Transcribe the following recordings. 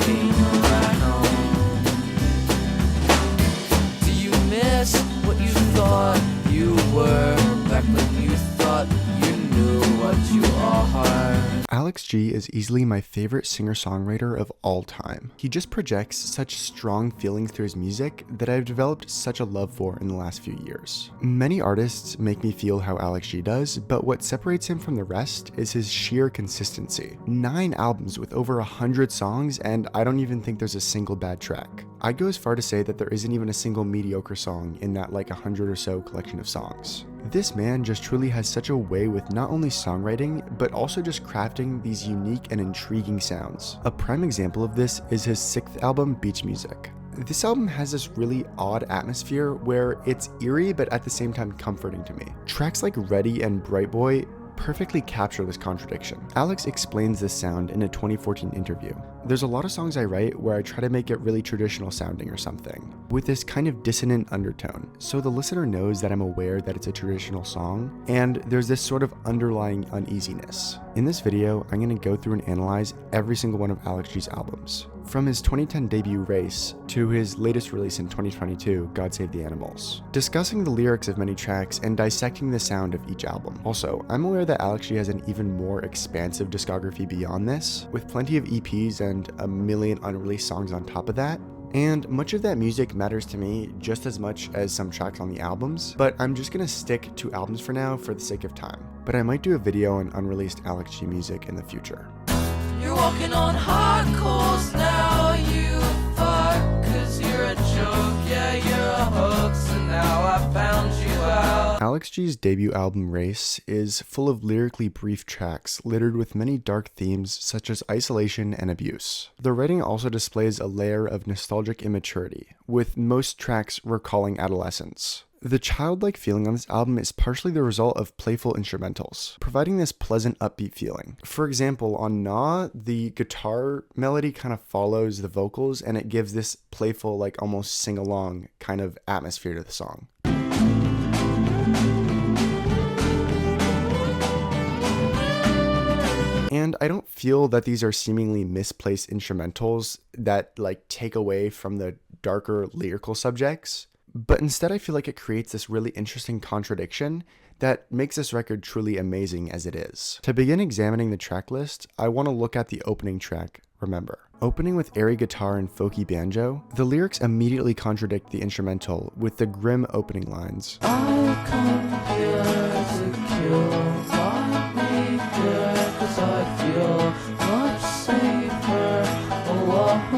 came around. Do you miss what you thought you were back when you thought you knew what you are? Alex G is easily my favorite singer-songwriter of all time. He just projects such strong feelings through his music that I've developed such a love for in the last few years. Many artists make me feel how Alex G does, but what separates him from the rest is his sheer consistency. 9 albums with over 100 songs, and I don't even think there's a single bad track. I'd go as far to say that there isn't even a single mediocre song in that 100 or so collection of songs. This man just truly has such a way with not only songwriting, but also just crafting these unique and intriguing sounds. A prime example of this is his 6th album, Beach Music. This album has this really odd atmosphere where it's eerie but at the same time comforting to me. Tracks like Ready and Bright Boy perfectly capture this contradiction. Alex explains this sound in a 2014 interview. There's a lot of songs I write where I try to make it really traditional sounding or something, with this kind of dissonant undertone, so the listener knows that I'm aware that it's a traditional song, and there's this sort of underlying uneasiness. In this video, I'm going to go through and analyze every single one of Alex G's albums, from his 2010 debut Race to his latest release in 2022, God Save the Animals, discussing the lyrics of many tracks and dissecting the sound of each album. Also, I'm aware that Alex G has an even more expansive discography beyond this, with plenty of EPs and a million unreleased songs on top of that. And much of that music matters to me just as much as some tracks on the albums, but I'm just gonna stick to albums for now for the sake of time. But I might do a video on unreleased Alex G music in the future. You're walking on hard coals now, you thought, 'cause you're a joke, yeah, you're a hoax, and now I found you out. Alex G's debut album Race is full of lyrically brief tracks littered with many dark themes such as isolation and abuse. The writing also displays a layer of nostalgic immaturity, with most tracks recalling adolescence. The childlike feeling on this album is partially the result of playful instrumentals, providing this pleasant upbeat feeling. For example, on Nah, the guitar melody kind of follows the vocals and it gives this playful, almost sing-along kind of atmosphere to the song. And I don't feel that these are seemingly misplaced instrumentals that take away from the darker lyrical subjects. But instead I feel like it creates this really interesting contradiction that makes this record truly amazing as it is. To begin examining the track list, I want to look at the opening track, Remember. Opening with airy guitar and folky banjo, the lyrics immediately contradict the instrumental with the grim opening lines. I come here to kill my maker, 'cause I feel much safer alone.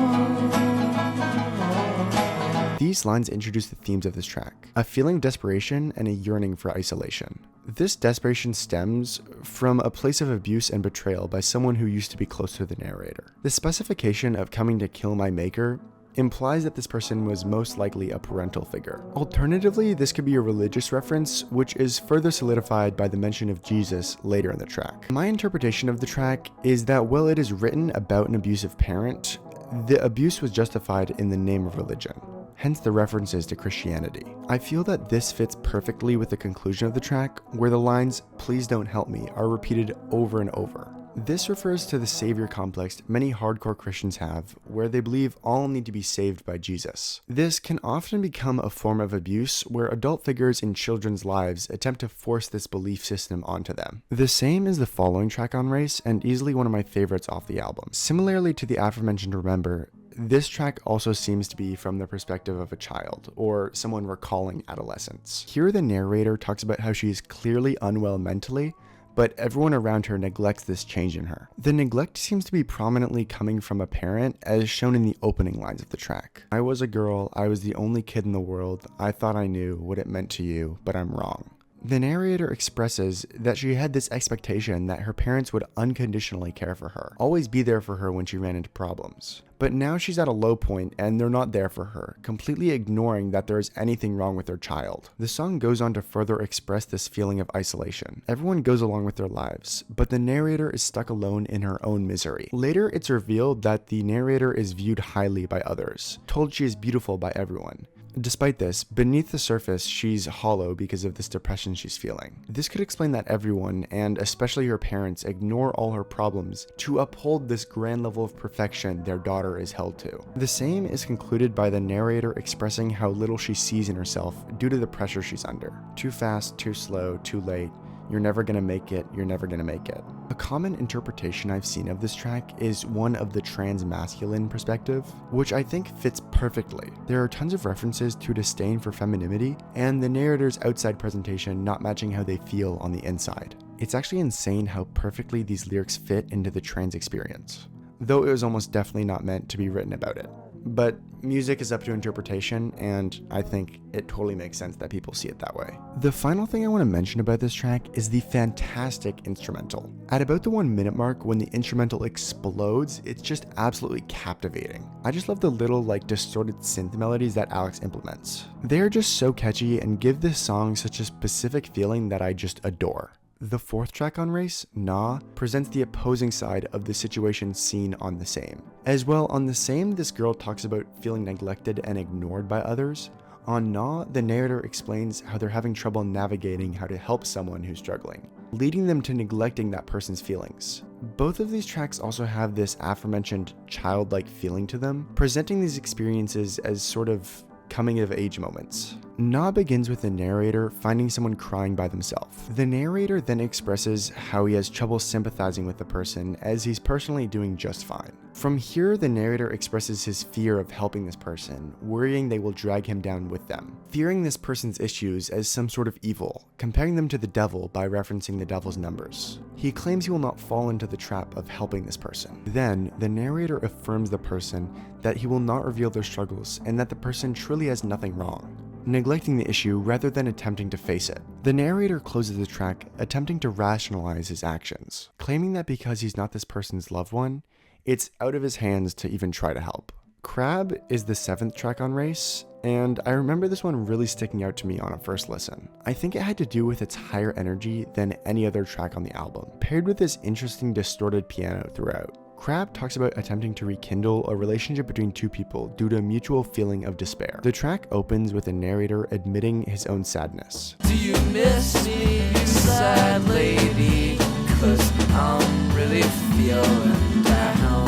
These lines introduce the themes of this track, a feeling of desperation and a yearning for isolation. This desperation stems from a place of abuse and betrayal by someone who used to be close to the narrator. The specification of coming to kill my maker implies that this person was most likely a parental figure. Alternatively, this could be a religious reference, which is further solidified by the mention of Jesus later in the track. My interpretation of the track is that while it is written about an abusive parent, the abuse was justified in the name of religion, hence the references to Christianity. I feel that this fits perfectly with the conclusion of the track, where the lines, "Please don't help me," are repeated over and over. This refers to the savior complex many hardcore Christians have, where they believe all need to be saved by Jesus. This can often become a form of abuse where adult figures in children's lives attempt to force this belief system onto them. The same is the following track on Race, and easily one of my favorites off the album. Similarly to the aforementioned Remember, this track also seems to be from the perspective of a child, or someone recalling adolescence. Here the narrator talks about how she is clearly unwell mentally, but everyone around her neglects this change in her. The neglect seems to be prominently coming from a parent, as shown in the opening lines of the track. "I was a girl, I was the only kid in the world, I thought I knew what it meant to you, but I'm wrong." The narrator expresses that she had this expectation that her parents would unconditionally care for her, always be there for her when she ran into problems. But now she's at a low point and they're not there for her, completely ignoring that there is anything wrong with their child. The song goes on to further express this feeling of isolation. Everyone goes along with their lives, but the narrator is stuck alone in her own misery. Later, it's revealed that the narrator is viewed highly by others, told she is beautiful by everyone. Despite this, beneath the surface, she's hollow because of this depression she's feeling. This could explain that everyone, and especially her parents, ignore all her problems to uphold this grand level of perfection their daughter is held to. The same is concluded by the narrator expressing how little she sees in herself due to the pressure she's under. Too fast, too slow, too late. You're never gonna make it, you're never gonna make it. A common interpretation I've seen of this track is one of the trans-masculine perspective, which I think fits perfectly. There are tons of references to disdain for femininity, and the narrator's outside presentation not matching how they feel on the inside. It's actually insane how perfectly these lyrics fit into the trans experience, though it was almost definitely not meant to be written about it. But music is up to interpretation, and I think it totally makes sense that people see it that way. The final thing I want to mention about this track is the fantastic instrumental. At about the 1 minute mark, when the instrumental explodes, it's just absolutely captivating. I just love the little distorted synth melodies that Alex implements. They're just so catchy and give this song such a specific feeling that I just adore. The fourth track on Race, Nah, presents the opposing side of the situation seen on The Same. As well, on The Same, this girl talks about feeling neglected and ignored by others. On Nah, the narrator explains how they're having trouble navigating how to help someone who's struggling, leading them to neglecting that person's feelings. Both of these tracks also have this aforementioned childlike feeling to them, presenting these experiences as sort of coming of age moments. Nah begins with the narrator finding someone crying by themselves. The narrator then expresses how he has trouble sympathizing with the person as he's personally doing just fine. From here, the narrator expresses his fear of helping this person, worrying they will drag him down with them, fearing this person's issues as some sort of evil, comparing them to the devil by referencing the devil's numbers. He claims he will not fall into the trap of helping this person. Then, the narrator affirms the person that he will not reveal their struggles and that the person truly has nothing wrong, neglecting the issue rather than attempting to face it. The narrator closes the track attempting to rationalize his actions, claiming that because he's not this person's loved one, it's out of his hands to even try to help. Crab is the 7th track on Race, and I remember this one really sticking out to me on a first listen. I think it had to do with its higher energy than any other track on the album, paired with this interesting distorted piano throughout. Crab talks about attempting to rekindle a relationship between two people due to a mutual feeling of despair. The track opens with a narrator admitting his own sadness. Do you miss me, you sad lady? 'Cause I'm really feeling down.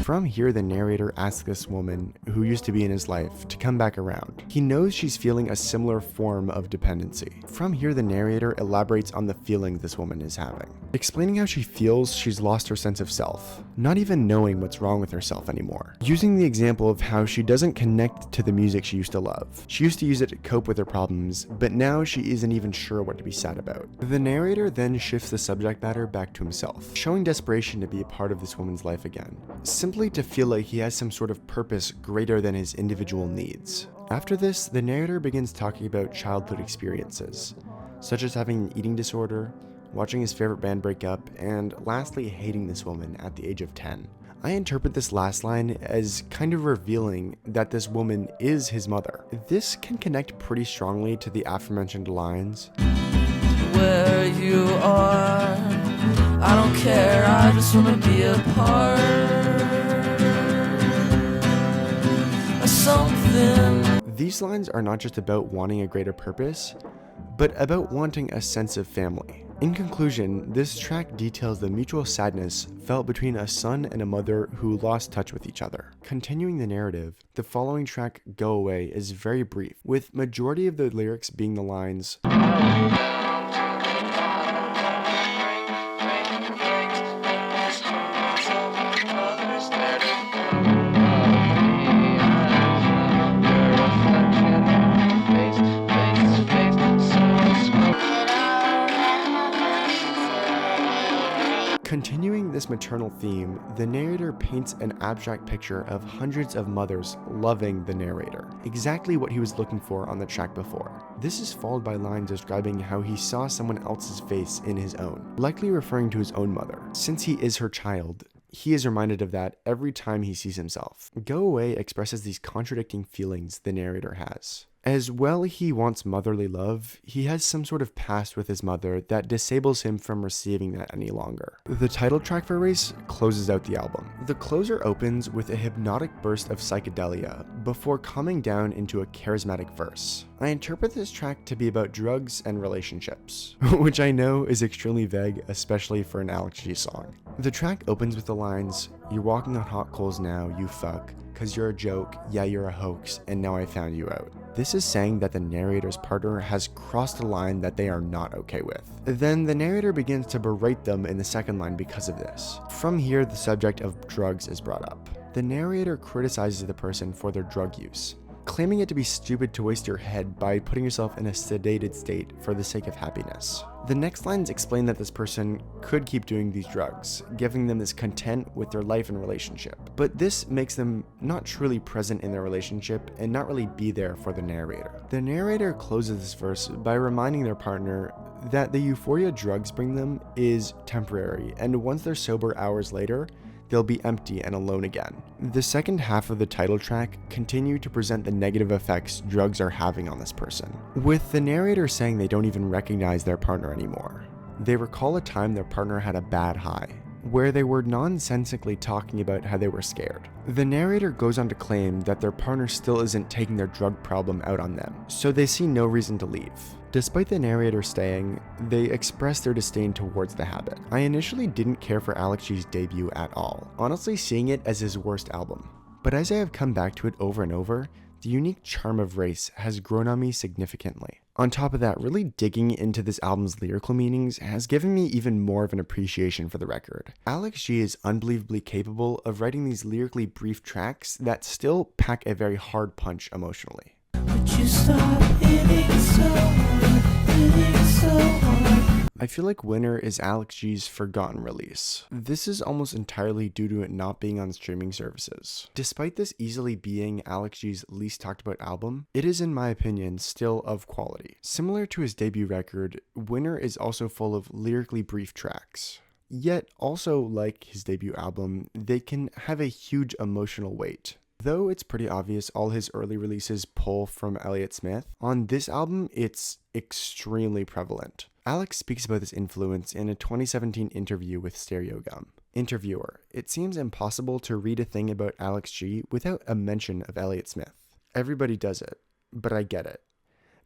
From here, the narrator asks this woman, who used to be in his life, to come back around. He knows she's feeling a similar form of dependency. From here, the narrator elaborates on the feeling this woman is having, explaining how she feels she's lost her sense of self, not even knowing what's wrong with herself anymore. Using the example of how she doesn't connect to the music she used to love. She used to use it to cope with her problems, but now she isn't even sure what to be sad about. The narrator then shifts the subject matter back to himself, showing desperation to be a part of this woman's life again, simply to feel like he has some sort of purpose greater than his individual needs. After this, the narrator begins talking about childhood experiences, such as having an eating disorder, watching his favorite band break up, and lastly hating this woman at the age of 10. I interpret this last line as kind of revealing that this woman is his mother. This can connect pretty strongly to the aforementioned lines. Where you are, I don't care, I just wanna be a part of something. These lines are not just about wanting a greater purpose, but about wanting a sense of family. In conclusion, this track details the mutual sadness felt between a son and a mother who lost touch with each other. Continuing the narrative, the following track, Go Away, is very brief, with majority of the lyrics being the lines, Continuing this maternal theme, the narrator paints an abstract picture of hundreds of mothers loving the narrator, exactly what he was looking for on the track before. This is followed by lines describing how he saw someone else's face in his own, likely referring to his own mother. Since he is her child, he is reminded of that every time he sees himself. Go Away expresses these contradicting feelings the narrator has. As well he wants motherly love, he has some sort of past with his mother that disables him from receiving that any longer. The title track for Race closes out the album. The closer opens with a hypnotic burst of psychedelia before calming down into a charismatic verse. I interpret this track to be about drugs and relationships, which I know is extremely vague, especially for an Alex G song. The track opens with the lines, "You're walking on hot coals now, you fuck, 'cause you're a joke, yeah you're a hoax, and now I found you out." This is saying that the narrator's partner has crossed a line that they are not okay with. Then the narrator begins to berate them in the second line because of this. From here, the subject of drugs is brought up. The narrator criticizes the person for their drug use, claiming it to be stupid to waste your head by putting yourself in a sedated state for the sake of happiness. The next lines explain that this person could keep doing these drugs, giving them this content with their life and relationship. But this makes them not truly present in their relationship and not really be there for the narrator. The narrator closes this verse by reminding their partner that the euphoria drugs bring them is temporary, and once they're sober hours later, they'll be empty and alone again. The second half of the title track continue to present the negative effects drugs are having on this person, with the narrator saying they don't even recognize their partner anymore. They recall a time their partner had a bad high, where they were nonsensically talking about how they were scared. The narrator goes on to claim that their partner still isn't taking their drug problem out on them, so they see no reason to leave. Despite the narrator staying, they express their disdain towards the habit. I initially didn't care for Alex G's debut at all, honestly seeing it as his worst album. But as I have come back to it over and over, the unique charm of Race has grown on me significantly. On top of that, really digging into this album's lyrical meanings has given me even more of an appreciation for the record. Alex G is unbelievably capable of writing these lyrically brief tracks that still pack a very hard punch emotionally. Would you stop hitting so hard, hitting so hard? I feel like Winner is Alex G's forgotten release. This is almost entirely due to it not being on streaming services. Despite this easily being Alex G's least talked about album, it is in my opinion still of quality. Similar to his debut record, Winner is also full of lyrically brief tracks. Yet also like his debut album, they can have a huge emotional weight. Though it's pretty obvious all his early releases pull from Elliott Smith, on this album it's extremely prevalent. Alex speaks about this influence in a 2017 interview with Stereogum. Interviewer: "It seems impossible to read a thing about Alex G without a mention of Elliott Smith. Everybody does it, but I get it.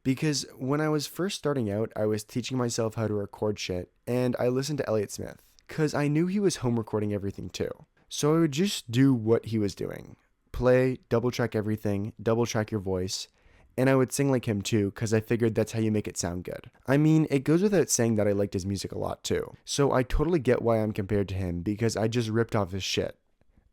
Because when I was first starting out, I was teaching myself how to record shit, and I listened to Elliott Smith, cause I knew he was home recording everything too. So I would just do what he was doing. Play, double check everything, double check your voice, and I would sing like him too, cause I figured that's how you make it sound good. I mean, it goes without saying that I liked his music a lot too, so I totally get why I'm compared to him, because I just ripped off his shit.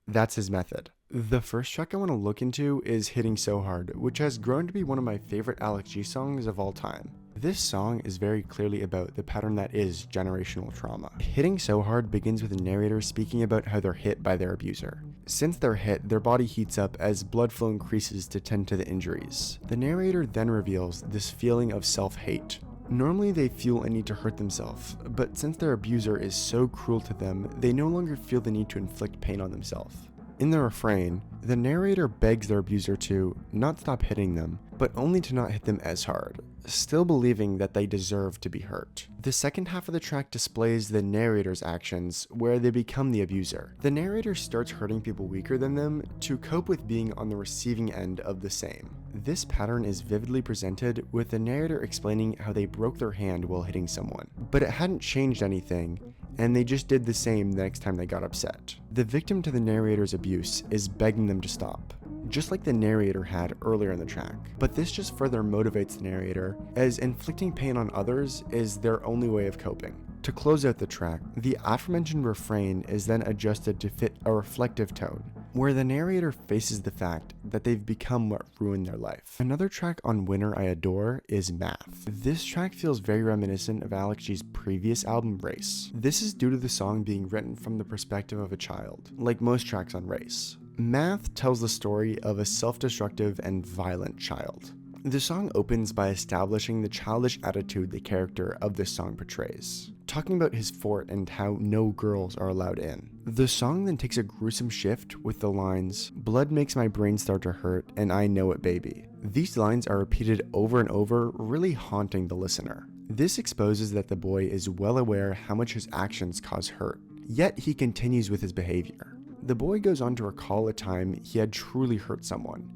That's his method." The first track I want to look into is Hitting So Hard, which has grown to be one of my favorite Alex G songs of all time. This song is very clearly about the pattern that is generational trauma. Hitting So Hard begins with the narrator speaking about how they're hit by their abuser. Since they're hit, their body heats up as blood flow increases to tend to the injuries. The narrator then reveals this feeling of self-hate. Normally they feel a need to hurt themselves, but since their abuser is so cruel to them, they no longer feel the need to inflict pain on themselves. In the refrain, the narrator begs their abuser to not stop hitting them, but only to not hit them as hard, still believing that they deserve to be hurt. The second half of the track displays the narrator's actions, where they become the abuser. The narrator starts hurting people weaker than them to cope with being on the receiving end of the same. This pattern is vividly presented with the narrator explaining how they broke their hand while hitting someone, but it hadn't changed anything, and they just did the same the next time they got upset. The victim to the narrator's abuse is begging them to stop, just like the narrator had earlier in the track. But this just further motivates the narrator, as inflicting pain on others is their only way of coping. To close out the track, the aforementioned refrain is then adjusted to fit a reflective tone, where the narrator faces the fact that they've become what ruined their life. Another track on Winner I adore is Math. This track feels very reminiscent of Alex G's previous album, Race. This is due to the song being written from the perspective of a child, like most tracks on Race. Math tells the story of a self-destructive and violent child. The song opens by establishing the childish attitude the character of this song portrays, talking about his fort and how no girls are allowed in. The song then takes a gruesome shift with the lines, "Blood makes my brain start to hurt, and I know it, baby." These lines are repeated over and over, really haunting the listener. This exposes that the boy is well aware how much his actions cause hurt, yet he continues with his behavior. The boy goes on to recall a time he had truly hurt someone,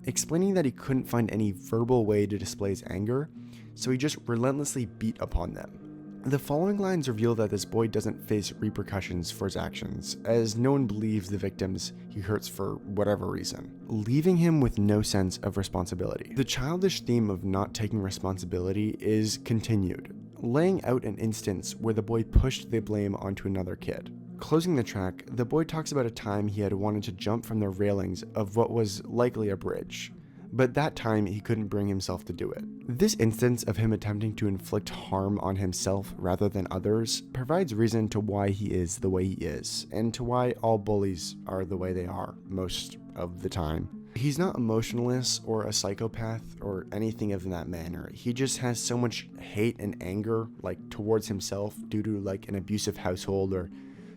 explaining that he couldn't find any verbal way to display his anger, so he just relentlessly beat upon them. The following lines reveal that this boy doesn't face repercussions for his actions, as no one believes the victims he hurts for whatever reason, leaving him with no sense of responsibility. The childish theme of not taking responsibility is continued, laying out an instance where the boy pushed the blame onto another kid. Closing the track, the boy talks about a time he had wanted to jump from the railings of what was likely a bridge, but that time he couldn't bring himself to do it. This instance of him attempting to inflict harm on himself rather than others provides reason to why he is the way he is, and to why all bullies are the way they are most of the time. He's not emotionless or a psychopath or anything of that manner. He just has so much hate and anger towards himself due to an abusive household or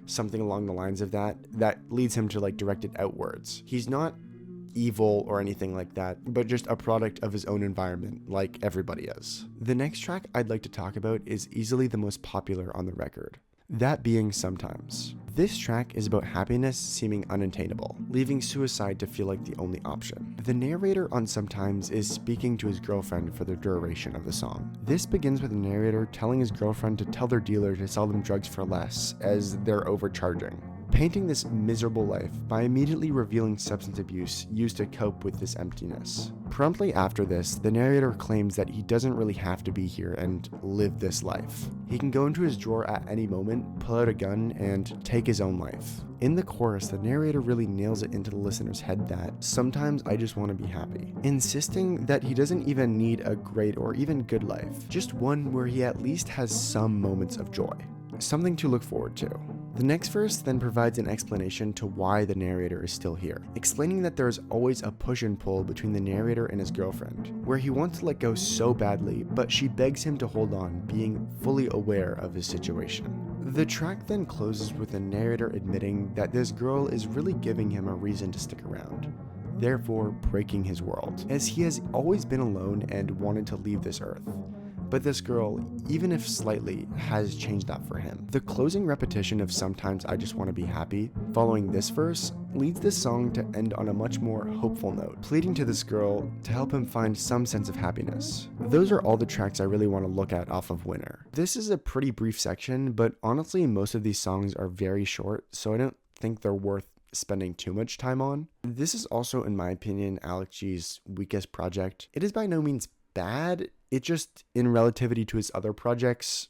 something along the lines of that leads him to direct it outwards. He's not evil or anything like that, but just a product of his own environment, like everybody is. The next track I'd like to talk about is easily the most popular on the record, that being Sometimes. This track is about happiness seeming unattainable, leaving suicide to feel like the only option. The narrator on Sometimes is speaking to his girlfriend for the duration of the song. This begins with the narrator telling his girlfriend to tell their dealer to sell them drugs for less, as they're overcharging, painting this miserable life by immediately revealing substance abuse used to cope with this emptiness. Promptly after this, the narrator claims that he doesn't really have to be here and live this life. He can go into his drawer at any moment, pull out a gun, and take his own life. In the chorus, the narrator really nails it into the listener's head that sometimes I just want to be happy, insisting that he doesn't even need a great or even good life, just one where he at least has some moments of joy. Something to look forward to. The next verse then provides an explanation to why the narrator is still here, explaining that there is always a push and pull between the narrator and his girlfriend, where he wants to let go so badly, but she begs him to hold on, being fully aware of his situation. The track then closes with the narrator admitting that this girl is really giving him a reason to stick around, therefore breaking his world, as he has always been alone and wanted to leave this earth. But this girl, even if slightly, has changed that for him. The closing repetition of Sometimes I Just Want to Be Happy, following this verse, leads this song to end on a much more hopeful note, pleading to this girl to help him find some sense of happiness. Those are all the tracks I really want to look at off of Winner. This is a pretty brief section, but honestly most of these songs are very short, so I don't think they're worth spending too much time on. This is also, in my opinion, Alex G's weakest project. It is by no means bad, it just, in relativity to his other projects,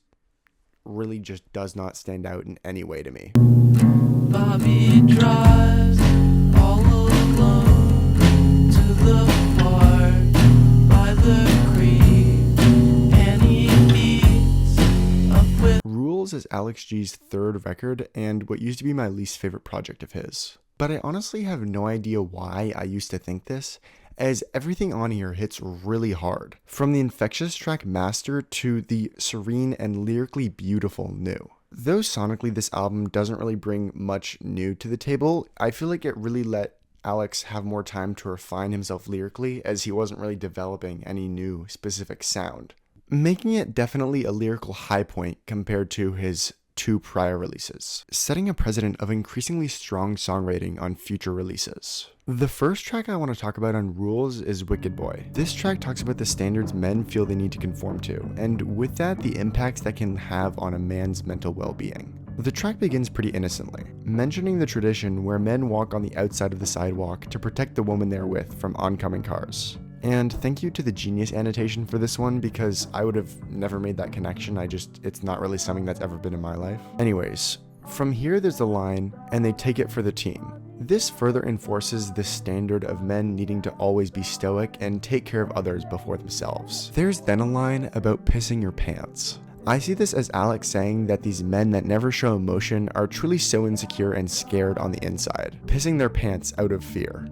really just does not stand out in any way to me. Bobby drives all alone to the park by the creek, and he meets up with Rules is Alex G's third record and what used to be my least favorite project of his. But I honestly have no idea why I used to think this, as everything on here hits really hard, from the infectious track Master to the serene and lyrically beautiful New. Though sonically this album doesn't really bring much new to the table, I feel like it really let Alex have more time to refine himself lyrically, as he wasn't really developing any new specific sound, making it definitely a lyrical high point compared to his two prior releases, setting a precedent of increasingly strong songwriting on future releases. The first track I want to talk about on Rules is Wicked Boy. This track talks about the standards men feel they need to conform to, and with that, the impacts that can have on a man's mental well-being. The track begins pretty innocently, mentioning the tradition where men walk on the outside of the sidewalk to protect the woman they're with from oncoming cars. And thank you to the Genius annotation for this one, because I would have never made that connection. It's not really something that's ever been in my life. Anyways, from here there's the line, and they take it for the team. This further enforces the standard of men needing to always be stoic and take care of others before themselves. There's then a line about pissing your pants. I see this as Alex saying that these men that never show emotion are truly so insecure and scared on the inside, pissing their pants out of fear.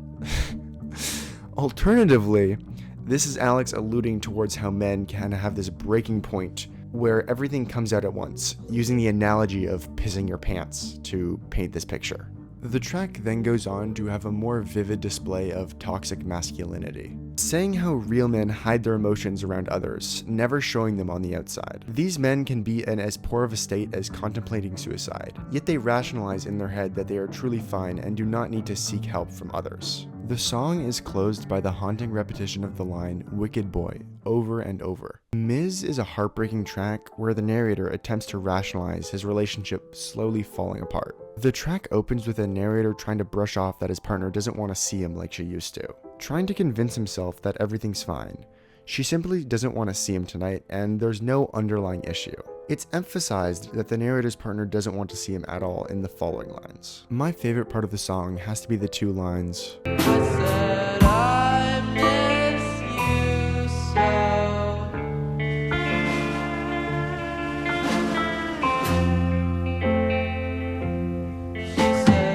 Alternatively, this is Alex alluding towards how men can have this breaking point where everything comes out at once, using the analogy of pissing your pants to paint this picture. The track then goes on to have a more vivid display of toxic masculinity. saying how real men hide their emotions around others, never showing them on the outside. These men can be in as poor of a state as contemplating suicide, yet they rationalize in their head that they are truly fine and do not need to seek help from others. The song is closed by the haunting repetition of the line, "Wicked boy," over and over. Miz is a heartbreaking track where the narrator attempts to rationalize his relationship slowly falling apart. The track opens with a narrator trying to brush off that his partner doesn't want to see him like she used to, trying to convince himself that everything's fine. She simply doesn't want to see him tonight, and there's no underlying issue. It's emphasized that the narrator's partner doesn't want to see him at all in the following lines. My favorite part of the song has to be the two lines, I said I miss you so. She said,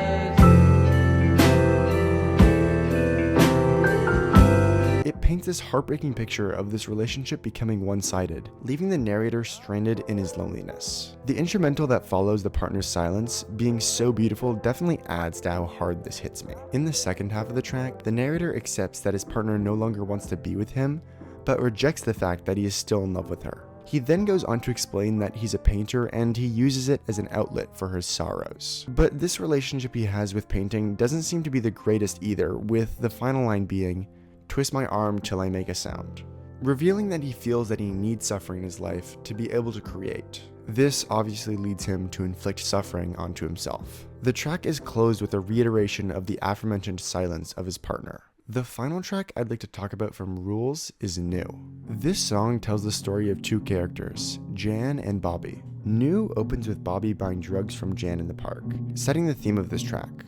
It paints this heartbreaking picture of this relationship becoming one-sided, leaving the narrator stranded in his loneliness. The instrumental that follows the partner's silence, being so beautiful, definitely adds to how hard this hits me. In the second half of the track, the narrator accepts that his partner no longer wants to be with him, but rejects the fact that he is still in love with her. He then goes on to explain that he's a painter and he uses it as an outlet for his sorrows. But this relationship he has with painting doesn't seem to be the greatest either, with the final line being, "Twist my arm till I make a sound," revealing that he feels that he needs suffering in his life to be able to create. This obviously leads him to inflict suffering onto himself. The track is closed with a reiteration of the aforementioned silence of his partner. The final track I'd like to talk about from Rules is New. This song tells the story of two characters, Jan and Bobby. New opens with Bobby buying drugs from Jan in the park, setting the theme of this track,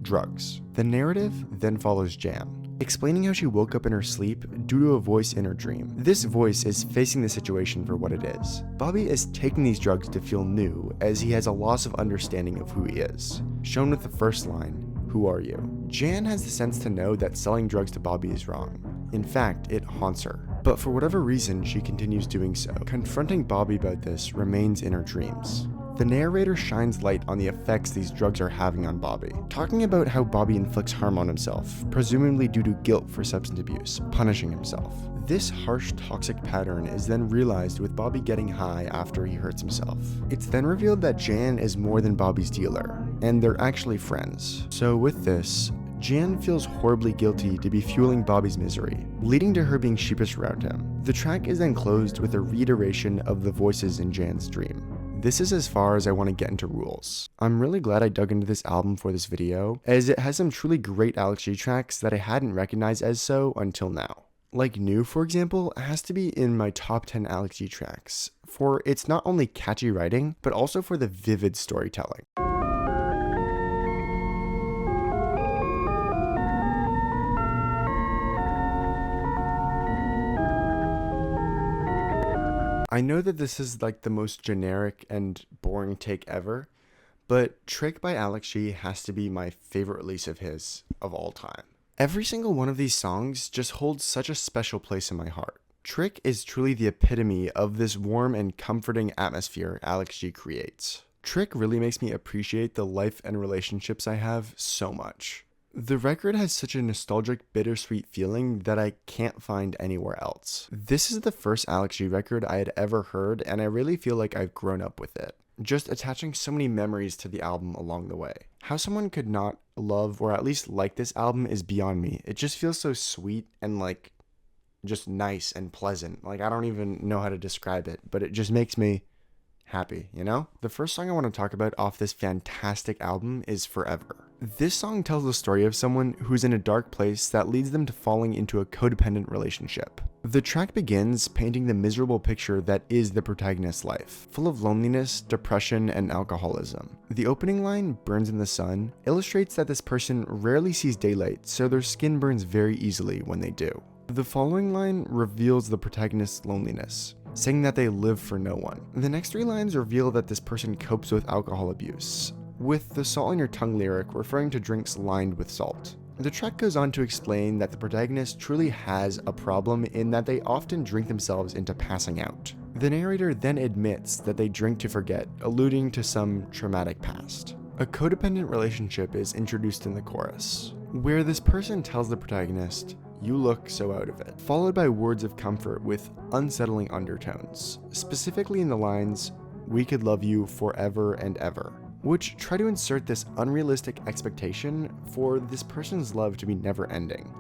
drugs. The narrative then follows Jan, explaining how she woke up in her sleep due to a voice in her dream. This voice is facing the situation for what it is. Bobby is taking these drugs to feel new, as he has a loss of understanding of who he is, shown with the first line, "Who are you?" Jan has the sense to know that selling drugs to Bobby is wrong. In fact, it haunts her. But for whatever reason, she continues doing so. Confronting Bobby about this remains in her dreams. The narrator shines light on the effects these drugs are having on Bobby, talking about how Bobby inflicts harm on himself, presumably due to guilt for substance abuse, punishing himself. This harsh, toxic pattern is then realized with Bobby getting high after he hurts himself. It's then revealed that Jan is more than Bobby's dealer, and they're actually friends. So with this, Jan feels horribly guilty to be fueling Bobby's misery, leading to her being sheepish around him. The track is then closed with a reiteration of the voices in Jan's dream. This is as far as I want to get into Rules. I'm really glad I dug into this album for this video, as it has some truly great Alex G tracks that I hadn't recognized as so until now. Like New, for example, has to be in my top 10 Alex G tracks, for it's not only catchy writing, but also for the vivid storytelling. I know that this is like the most generic and boring take ever, but Trick by Alex G has to be my favorite release of his of all time. Every single one of these songs just holds such a special place in my heart. Trick is truly the epitome of this warm and comforting atmosphere Alex G creates. Trick really makes me appreciate the life and relationships I have so much. The record has such a nostalgic, bittersweet feeling that I can't find anywhere else. This is the first Alex G record I had ever heard, and I really feel like I've grown up with it, just attaching so many memories to the album along the way. How someone could not love or at least like this album is beyond me. It just feels so sweet and like just nice and pleasant. Like I don't even know how to describe it, but it just makes me happy, you know? The first song I want to talk about off this fantastic album is Forever. This song tells the story of someone who's in a dark place that leads them to falling into a codependent relationship. The track begins painting the miserable picture that is the protagonist's life, full of loneliness, depression, and alcoholism. The opening line, "Burns in the Sun," illustrates that this person rarely sees daylight, so their skin burns very easily when they do. The following line reveals the protagonist's loneliness, saying that they live for no one. The next three lines reveal that this person copes with alcohol abuse, with the salt on your tongue lyric referring to drinks lined with salt. The track goes on to explain that the protagonist truly has a problem in that they often drink themselves into passing out. The narrator then admits that they drink to forget, alluding to some traumatic past. A codependent relationship is introduced in the chorus, where this person tells the protagonist, "You look so out of it," followed by words of comfort with unsettling undertones, specifically in the lines, "We could love you forever and ever," which try to insert this unrealistic expectation for this person's love to be never ending.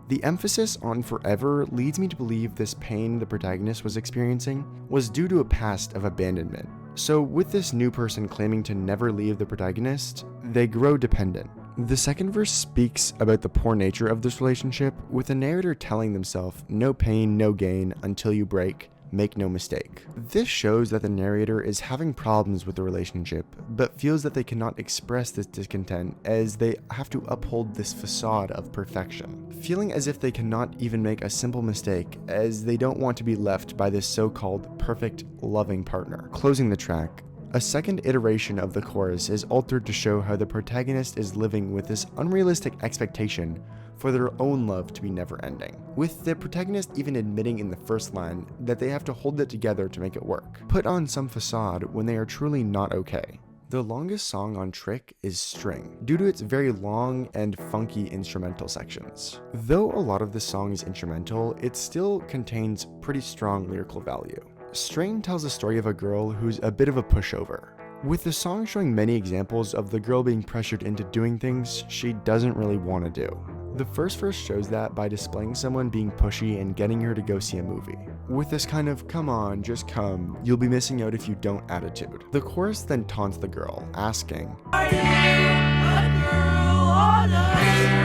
The emphasis on forever leads me to believe this pain the protagonist was experiencing was due to a past of abandonment. So with this new person claiming to never leave the protagonist, they grow dependent. The second verse speaks about the poor nature of this relationship, with the narrator telling themselves, "No pain, no gain, until you break, make no mistake." This shows that the narrator is having problems with the relationship, but feels that they cannot express this discontent as they have to uphold this facade of perfection, feeling as if they cannot even make a simple mistake as they don't want to be left by this so-called perfect, loving partner. Closing the track, a second iteration of the chorus is altered to show how the protagonist is living with this unrealistic expectation for their own love to be never ending, with the protagonist even admitting in the first line that they have to hold it together to make it work, put on some facade when they are truly not okay. The longest song on Trick is String, due to its very long and funky instrumental sections. Though a lot of the song is instrumental, it still contains pretty strong lyrical value. String tells the story of a girl who's a bit of a pushover, with the song showing many examples of the girl being pressured into doing things she doesn't really want to do. The first verse shows that by displaying someone being pushy and getting her to go see a movie, with this kind of "come on, just come, you'll be missing out if you don't" attitude. The chorus then taunts the girl, asking, Are you a girl on a string?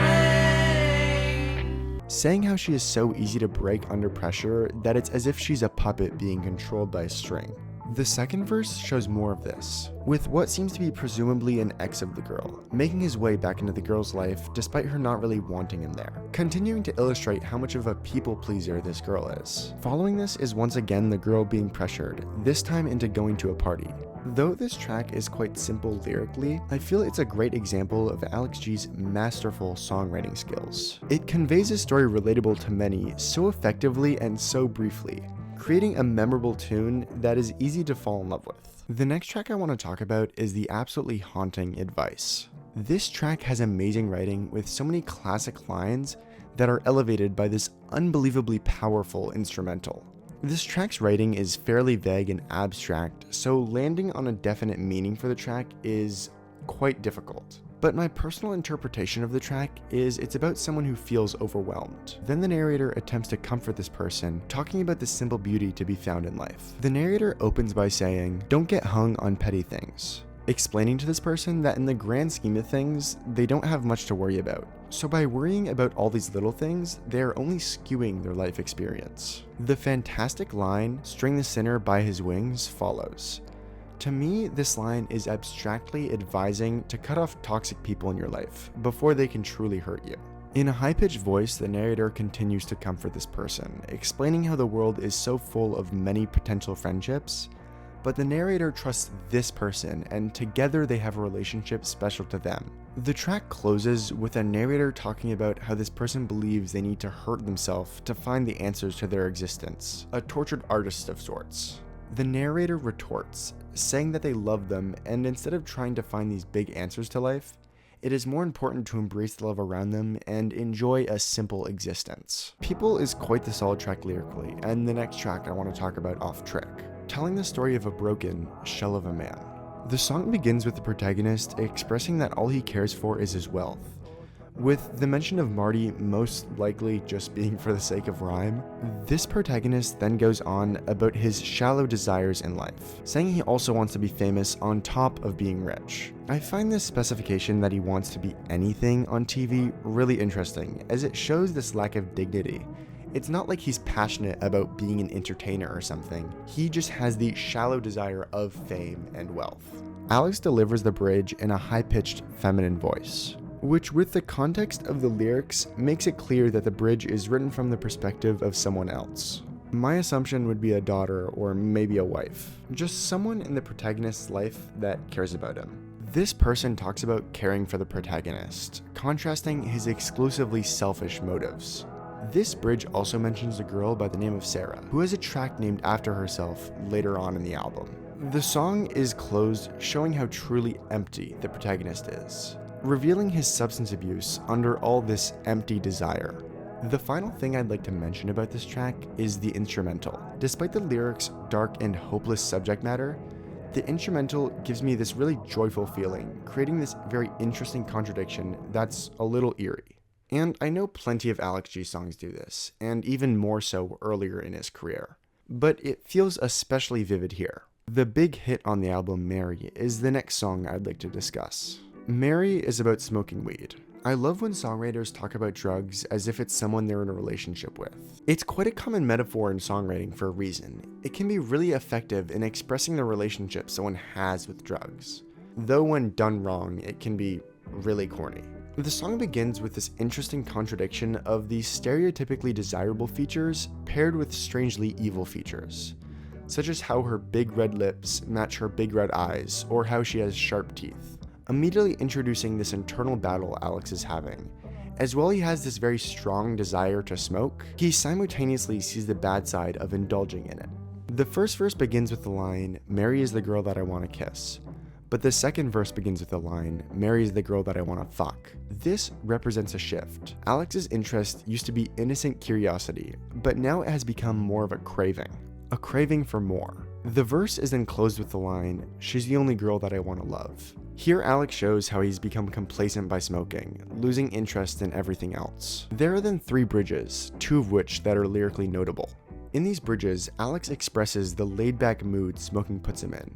saying how she is so easy to break under pressure that it's as if she's a puppet being controlled by a string. The second verse shows more of this, with what seems to be presumably an ex of the girl, making his way back into the girl's life despite her not really wanting him there, continuing to illustrate how much of a people pleaser this girl is. Following this is once again the girl being pressured, this time into going to a party. Though this track is quite simple lyrically, I feel it's a great example of Alex G's masterful songwriting skills. It conveys a story relatable to many so effectively and so briefly, creating a memorable tune that is easy to fall in love with. The next track I want to talk about is the absolutely haunting Advice. This track has amazing writing with so many classic lines that are elevated by this unbelievably powerful instrumental. This track's writing is fairly vague and abstract, so landing on a definite meaning for the track is quite difficult. But my personal interpretation of the track is it's about someone who feels overwhelmed. Then the narrator attempts to comfort this person, talking about the simple beauty to be found in life. The narrator opens by saying, "Don't get hung on petty things," explaining to this person that in the grand scheme of things, they don't have much to worry about. So by worrying about all these little things, they are only skewing their life experience. The fantastic line, "String the sinner by his wings," follows. To me, this line is abstractly advising to cut off toxic people in your life before they can truly hurt you. In a high-pitched voice, the narrator continues to comfort this person, explaining how the world is so full of many potential friendships, but the narrator trusts this person and together they have a relationship special to them. The track closes with a narrator talking about how this person believes they need to hurt themselves to find the answers to their existence, a tortured artist of sorts. The narrator retorts, saying that they love them, and instead of trying to find these big answers to life, it is more important to embrace the love around them and enjoy a simple existence. People is quite the solid track lyrically, and the next track I want to talk about off Trick, telling the story of a broken shell of a man. The song begins with the protagonist expressing that all he cares for is his wealth, with the mention of Marty most likely just being for the sake of rhyme. This protagonist then goes on about his shallow desires in life, saying he also wants to be famous on top of being rich. I find this specification that he wants to be anything on TV really interesting, as it shows this lack of dignity. It's not like he's passionate about being an entertainer or something, he just has the shallow desire of fame and wealth. Alex delivers the bridge in a high-pitched feminine voice, which with the context of the lyrics makes it clear that the bridge is written from the perspective of someone else. My assumption would be a daughter or maybe a wife, just someone in the protagonist's life that cares about him. This person talks about caring for the protagonist, contrasting his exclusively selfish motives. This bridge also mentions a girl by the name of Sarah, who has a track named after herself later on in the album. The song is closed, showing how truly empty the protagonist is, revealing his substance abuse under all this empty desire. The final thing I'd like to mention about this track is the instrumental. Despite the lyrics' dark and hopeless subject matter, the instrumental gives me this really joyful feeling, creating this very interesting contradiction that's a little eerie. And I know plenty of Alex G songs do this, and even more so earlier in his career. But it feels especially vivid here. The big hit on the album, Mary, is the next song I'd like to discuss. Mary is about smoking weed. I love when songwriters talk about drugs as if it's someone they're in a relationship with. It's quite a common metaphor in songwriting for a reason. It can be really effective in expressing the relationship someone has with drugs. Though when done wrong, it can be really corny. The song begins with this interesting contradiction of the stereotypically desirable features paired with strangely evil features, such as how her big red lips match her big red eyes, or how she has sharp teeth. Immediately introducing this internal battle Alex is having. As well, he has this very strong desire to smoke, he simultaneously sees the bad side of indulging in it. The first verse begins with the line, "Mary is the girl that I want to kiss," but the second verse begins with the line, "Mary is the girl that I want to fuck." This represents a shift. Alex's interest used to be innocent curiosity, but now it has become more of a craving for more. The verse is then closed with the line, "She's the only girl that I want to love." Here Alex shows how he's become complacent by smoking, losing interest in everything else. There are then 3 bridges, 2 of which that are lyrically notable. In these bridges, Alex expresses the laid-back mood smoking puts him in,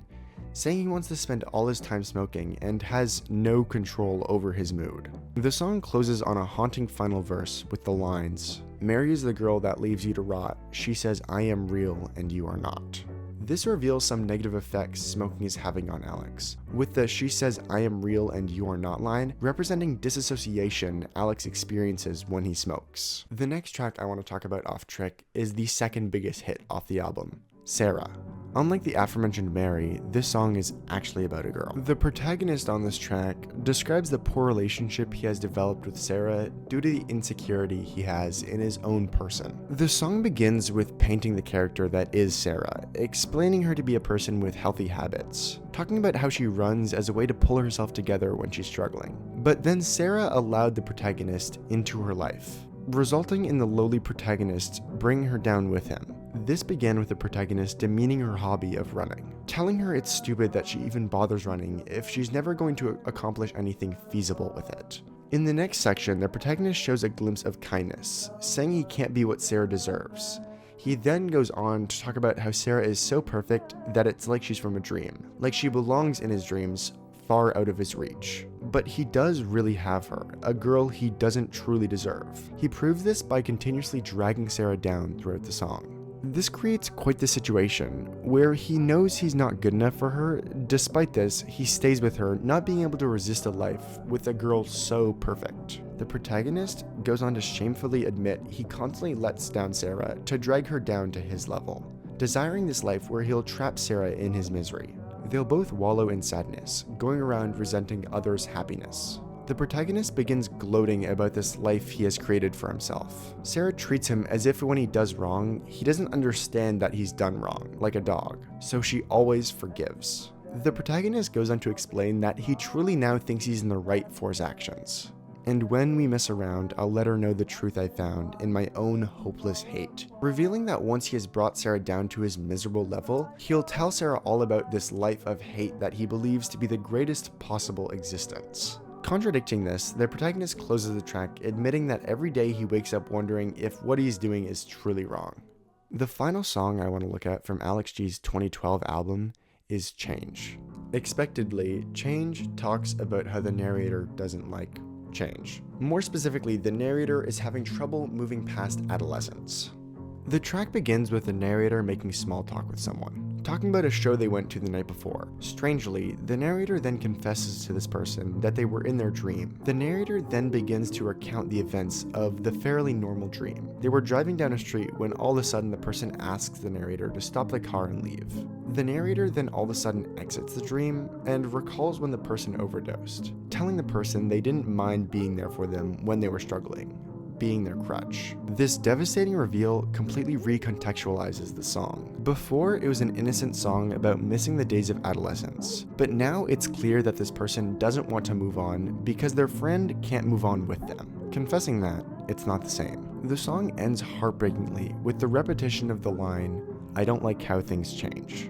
saying he wants to spend all his time smoking and has no control over his mood. The song closes on a haunting final verse with the lines, "Mary is the girl that leaves you to rot. She says I am real and you are not." This reveals some negative effects smoking is having on Alex, with the "she says I am real and you are not" line representing disassociation Alex experiences when he smokes. The next track I want to talk about off Trick is the second biggest hit off the album, Sarah. Unlike the aforementioned Mary, this song is actually about a girl. The protagonist on this track describes the poor relationship he has developed with Sarah due to the insecurity he has in his own person. The song begins with painting the character that is Sarah, explaining her to be a person with healthy habits, talking about how she runs as a way to pull herself together when she's struggling. But then Sarah allowed the protagonist into her life, resulting in the lowly protagonist bringing her down with him. This began with the protagonist demeaning her hobby of running, telling her it's stupid that she even bothers running if she's never going to accomplish anything feasible with it. In the next section, the protagonist shows a glimpse of kindness, saying he can't be what Sarah deserves. He then goes on to talk about how Sarah is so perfect that it's like she's from a dream, like she belongs in his dreams, far out of his reach. But he does really have her, a girl he doesn't truly deserve. He proves this by continuously dragging Sarah down throughout the song. This creates quite the situation, where he knows he's not good enough for her. Despite this, he stays with her, not being able to resist a life with a girl so perfect. The protagonist goes on to shamefully admit he constantly lets down Sarah to drag her down to his level, desiring this life where he'll trap Sarah in his misery. They'll both wallow in sadness, going around resenting others' happiness. The protagonist begins gloating about this life he has created for himself. Sarah treats him as if when he does wrong, he doesn't understand that he's done wrong, like a dog, so she always forgives. The protagonist goes on to explain that he truly now thinks he's in the right for his actions. And when we mess around, I'll let her know the truth I found in my own hopeless hate. Revealing that once he has brought Sarah down to his miserable level, he'll tell Sarah all about this life of hate that he believes to be the greatest possible existence. Contradicting this, the protagonist closes the track admitting that every day he wakes up wondering if what he's doing is truly wrong. The final song I want to look at from Alex G's 2012 album is Change. Expectedly, Change talks about how the narrator doesn't like change. More specifically, the narrator is having trouble moving past adolescence. The track begins with the narrator making small talk with someone, talking about a show they went to the night before. Strangely, the narrator then confesses to this person that they were in their dream. The narrator then begins to recount the events of the fairly normal dream. They were driving down a street when all of a sudden the person asks the narrator to stop the car and leave. The narrator then all of a sudden exits the dream and recalls when the person overdosed, telling the person they didn't mind being there for them when they were struggling, being their crutch. This devastating reveal completely recontextualizes the song. Before, it was an innocent song about missing the days of adolescence, but now it's clear that this person doesn't want to move on because their friend can't move on with them. Confessing that, it's not the same. The song ends heartbreakingly with the repetition of the line, "I don't like how things change."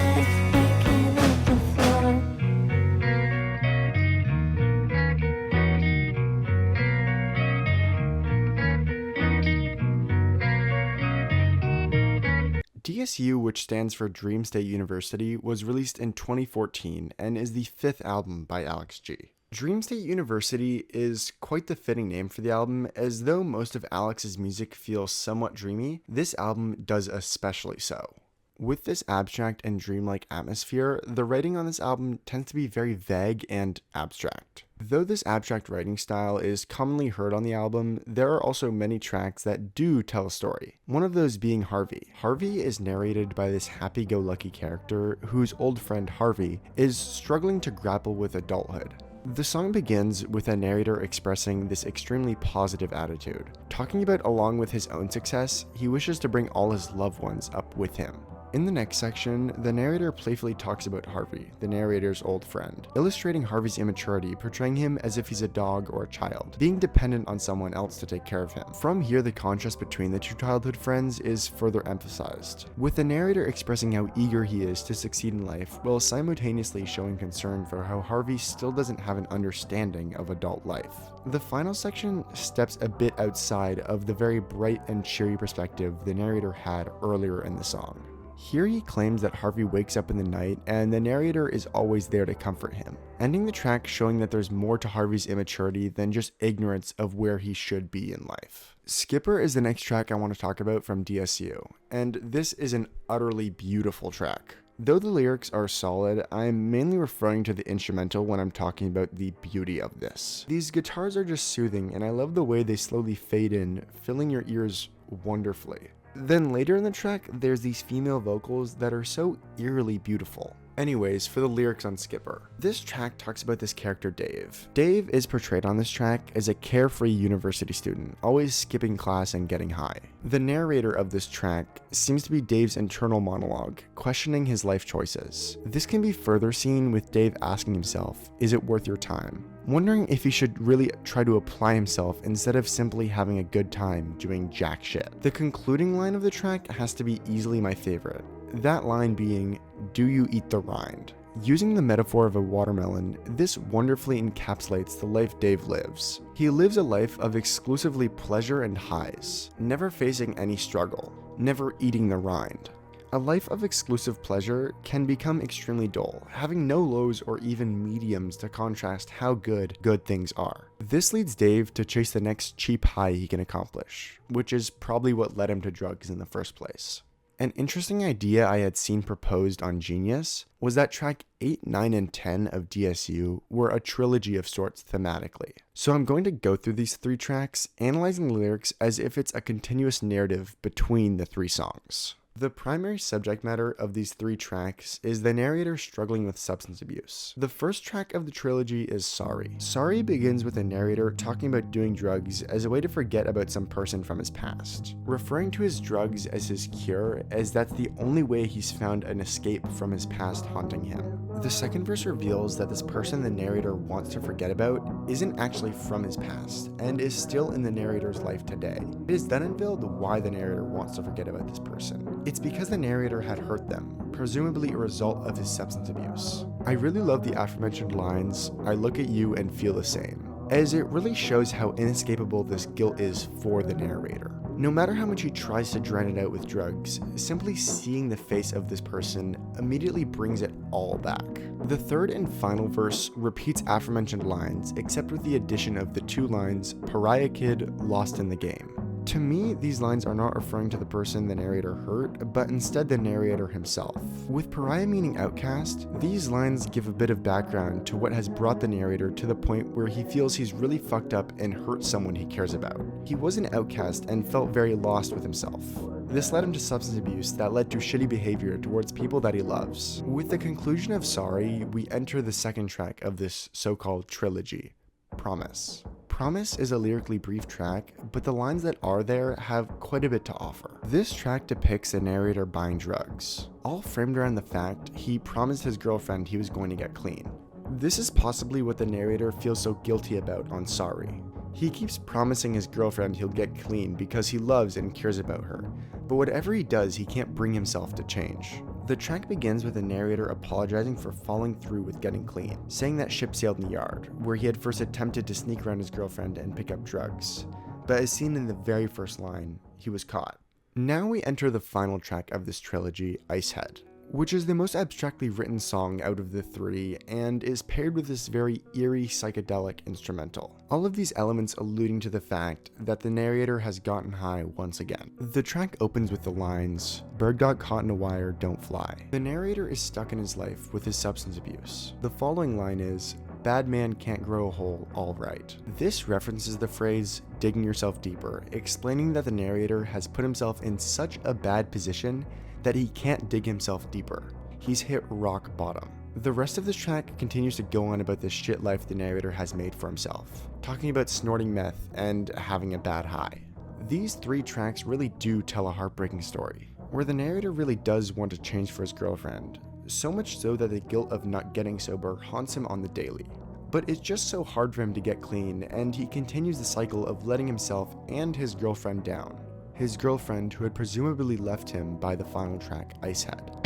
DSU, which stands for Dream State University, was released in 2014 and is the 5th album by Alex G. Dream State University is quite the fitting name for the album, as though most of Alex's music feels somewhat dreamy, this album does especially so. With this abstract and dreamlike atmosphere, the writing on this album tends to be very vague and abstract. Though this abstract writing style is commonly heard on the album, there are also many tracks that do tell a story. One of those being Harvey. Harvey is narrated by this happy-go-lucky character whose old friend Harvey is struggling to grapple with adulthood. The song begins with a narrator expressing this extremely positive attitude, talking about along with his own success, he wishes to bring all his loved ones up with him. In the next section, the narrator playfully talks about Harvey, the narrator's old friend, illustrating Harvey's immaturity, portraying him as if he's a dog or a child, being dependent on someone else to take care of him. From here, the contrast between the two childhood friends is further emphasized, with the narrator expressing how eager he is to succeed in life, while simultaneously showing concern for how Harvey still doesn't have an understanding of adult life. The final section steps a bit outside of the very bright and cheery perspective the narrator had earlier in the song. Here he claims that Harvey wakes up in the night and the narrator is always there to comfort him, ending the track showing that there's more to Harvey's immaturity than just ignorance of where he should be in life. Skipper is the next track I want to talk about from DSU, and this is an utterly beautiful track. Though the lyrics are solid, I'm mainly referring to the instrumental when I'm talking about the beauty of this. These guitars are just soothing, and I love the way they slowly fade in, filling your ears wonderfully. Then later in the track, there's these female vocals that are so eerily beautiful. Anyways, for the lyrics on Skipper. This track talks about this character Dave. Dave is portrayed on this track as a carefree university student, always skipping class and getting high. The narrator of this track seems to be Dave's internal monologue, questioning his life choices. This can be further seen with Dave asking himself, is it worth your time? Wondering if he should really try to apply himself instead of simply having a good time doing jack shit. The concluding line of the track has to be easily my favorite. That line being, "Do you eat the rind?" Using the metaphor of a watermelon, this wonderfully encapsulates the life Dave lives. He lives a life of exclusively pleasure and highs, never facing any struggle, never eating the rind. A life of exclusive pleasure can become extremely dull, having no lows or even mediums to contrast how good things are. This leads Dave to chase the next cheap high he can accomplish, which is probably what led him to drugs in the first place. An interesting idea I had seen proposed on Genius was that track 8, 9, and 10 of DSU were a trilogy of sorts thematically. So I'm going to go through these 3 tracks, analyzing the lyrics as if it's a continuous narrative between the 3 songs. The primary subject matter of these 3 tracks is the narrator struggling with substance abuse. The first track of the trilogy is Sorry. Sorry begins with a narrator talking about doing drugs as a way to forget about some person from his past, referring to his drugs as his cure, as that's the only way he's found an escape from his past haunting him. The second verse reveals that this person the narrator wants to forget about isn't actually from his past, and is still in the narrator's life today. It is then unveiled why the narrator wants to forget about this person. It's because the narrator had hurt them, presumably a result of his substance abuse. I really love the aforementioned lines, "I look at you and feel the same," as it really shows how inescapable this guilt is for the narrator. No matter how much he tries to drown it out with drugs, simply seeing the face of this person immediately brings it all back. The third and final verse repeats aforementioned lines, except with the addition of the 2 lines, "Pariah Kid, lost in the game." To me, these lines are not referring to the person the narrator hurt, but instead the narrator himself. With pariah meaning outcast, these lines give a bit of background to what has brought the narrator to the point where he feels he's really fucked up and hurt someone he cares about. He was an outcast and felt very lost with himself. This led him to substance abuse that led to shitty behavior towards people that he loves. With the conclusion of Sorry, we enter the second track of this so-called trilogy, Promise. Promise is a lyrically brief track, but the lines that are there have quite a bit to offer. This track depicts a narrator buying drugs, all framed around the fact he promised his girlfriend he was going to get clean. This is possibly what the narrator feels so guilty about on Sorry. He keeps promising his girlfriend he'll get clean because he loves and cares about her, but whatever he does, he can't bring himself to change. The track begins with the narrator apologizing for falling through with getting clean, saying that ship sailed in the yard, where he had first attempted to sneak around his girlfriend and pick up drugs. But as seen in the very first line, he was caught. Now we enter the final track of this trilogy, Icehead, which is the most abstractly written song out of the three and is paired with this very eerie psychedelic instrumental. All of these elements alluding to the fact that the narrator has gotten high once again. The track opens with the lines, "Bird got caught in a wire, don't fly." The narrator is stuck in his life with his substance abuse. The following line is, "Bad man can't grow a hole, all right." This references the phrase, digging yourself deeper, explaining that the narrator has put himself in such a bad position that he can't dig himself deeper. He's hit rock bottom. The rest of this track continues to go on about the shit life the narrator has made for himself, talking about snorting meth and having a bad high. These three tracks really do tell a heartbreaking story, where the narrator really does want to change for his girlfriend, so much so that the guilt of not getting sober haunts him on the daily. But it's just so hard for him to get clean, and he continues the cycle of letting himself and his girlfriend down. His girlfriend, who had presumably left him by the final track, Icehead.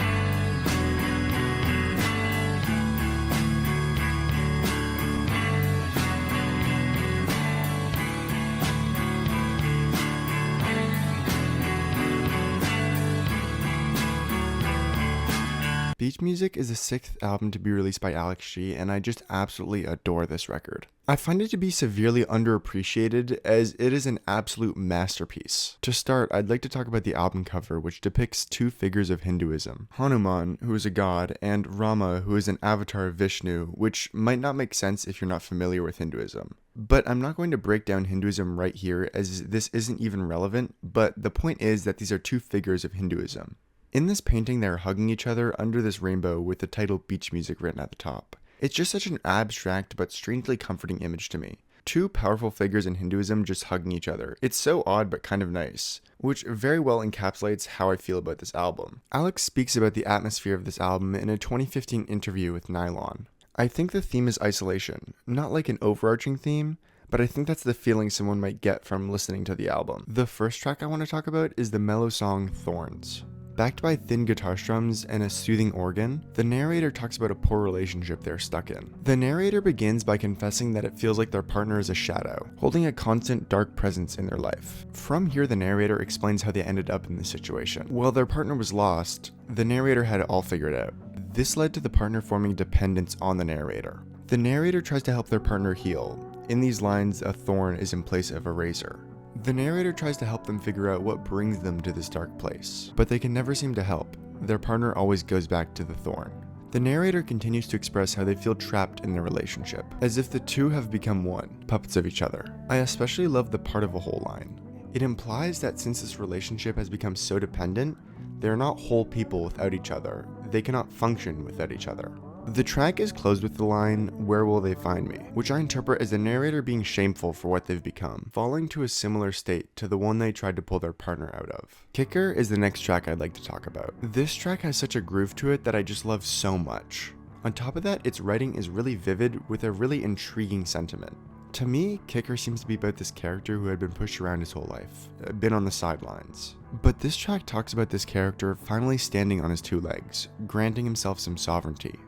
Beach Music is the 6th album to be released by Alex G, and I just absolutely adore this record. I find it to be severely underappreciated as it is an absolute masterpiece. To start, I'd like to talk about the album cover, which depicts two figures of Hinduism, Hanuman, who is a god, and Rama, who is an avatar of Vishnu, which might not make sense if you're not familiar with Hinduism. But I'm not going to break down Hinduism right here, as this isn't even relevant, but the point is that these are two figures of Hinduism. In this painting, they're hugging each other under this rainbow with the title Beach Music written at the top. It's just such an abstract but strangely comforting image to me. Two powerful figures in Hinduism just hugging each other. It's so odd but kind of nice, which very well encapsulates how I feel about this album. Alex speaks about the atmosphere of this album in a 2015 interview with Nylon. "I think the theme is isolation, not like an overarching theme, but I think that's the feeling someone might get from listening to the album." The first track I want to talk about is the mellow song Thorns. Backed by thin guitar strums and a soothing organ, the narrator talks about a poor relationship they're stuck in. The narrator begins by confessing that it feels like their partner is a shadow, holding a constant dark presence in their life. From here, the narrator explains how they ended up in this situation. While their partner was lost, the narrator had it all figured out. This led to the partner forming dependence on the narrator. The narrator tries to help their partner heal. In these lines, a thorn is in place of a razor. The narrator tries to help them figure out what brings them to this dark place, but they can never seem to help. Their partner always goes back to the thorn. The narrator continues to express how they feel trapped in their relationship, as if the two have become one, puppets of each other. I especially love the part of a whole line. It implies that since this relationship has become so dependent, they are not whole people without each other. They cannot function without each other. The track is closed with the line, "Where will they find me?" which I interpret as the narrator being shameful for what they've become, falling to a similar state to the one they tried to pull their partner out of. Kicker is the next track I'd like to talk about. This track has such a groove to it that I just love so much. On top of that, its writing is really vivid with a really intriguing sentiment. To me, Kicker seems to be about this character who had been pushed around his whole life, been on the sidelines. But this track talks about this character finally standing on his two legs, granting himself some sovereignty.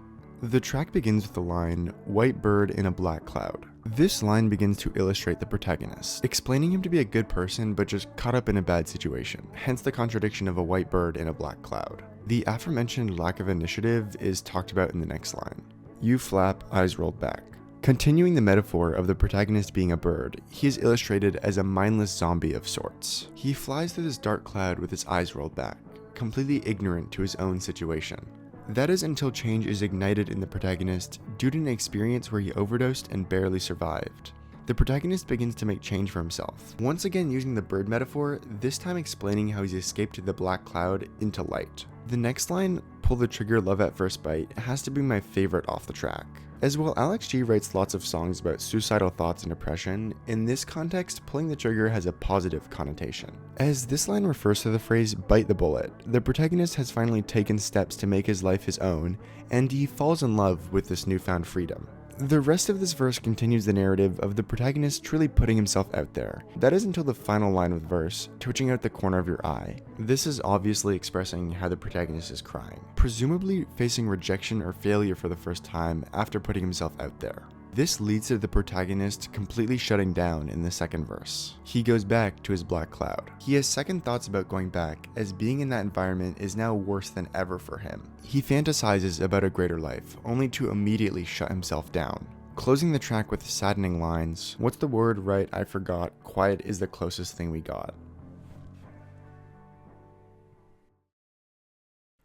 The track begins with the line, "White bird in a black cloud." This line begins to illustrate the protagonist, explaining him to be a good person but just caught up in a bad situation, hence the contradiction of a white bird in a black cloud. The aforementioned lack of initiative is talked about in the next line. "You flap, eyes rolled back." Continuing the metaphor of the protagonist being a bird, he is illustrated as a mindless zombie of sorts. He flies through this dark cloud with his eyes rolled back, completely ignorant to his own situation. That is until change is ignited in the protagonist due to an experience where he overdosed and barely survived. The protagonist begins to make change for himself, once again using the bird metaphor, this time explaining how he's escaped the black cloud into light. The next line, "Pull the trigger, love at first bite," has to be my favorite off the track. As well, Alex G writes lots of songs about suicidal thoughts and depression. In this context, pulling the trigger has a positive connotation. As this line refers to the phrase "bite the bullet," the protagonist has finally taken steps to make his life his own, and he falls in love with this newfound freedom. The rest of this verse continues the narrative of the protagonist truly putting himself out there. That is until the final line of the verse, twitching out the corner of your eye. This is obviously expressing how the protagonist is crying, presumably facing rejection or failure for the first time after putting himself out there. This leads to the protagonist completely shutting down in the second verse. He goes back to his black cloud. He has second thoughts about going back, as being in that environment is now worse than ever for him. He fantasizes about a greater life, only to immediately shut himself down. Closing the track with saddening lines, "What's the word, right, I forgot, quiet is the closest thing we got."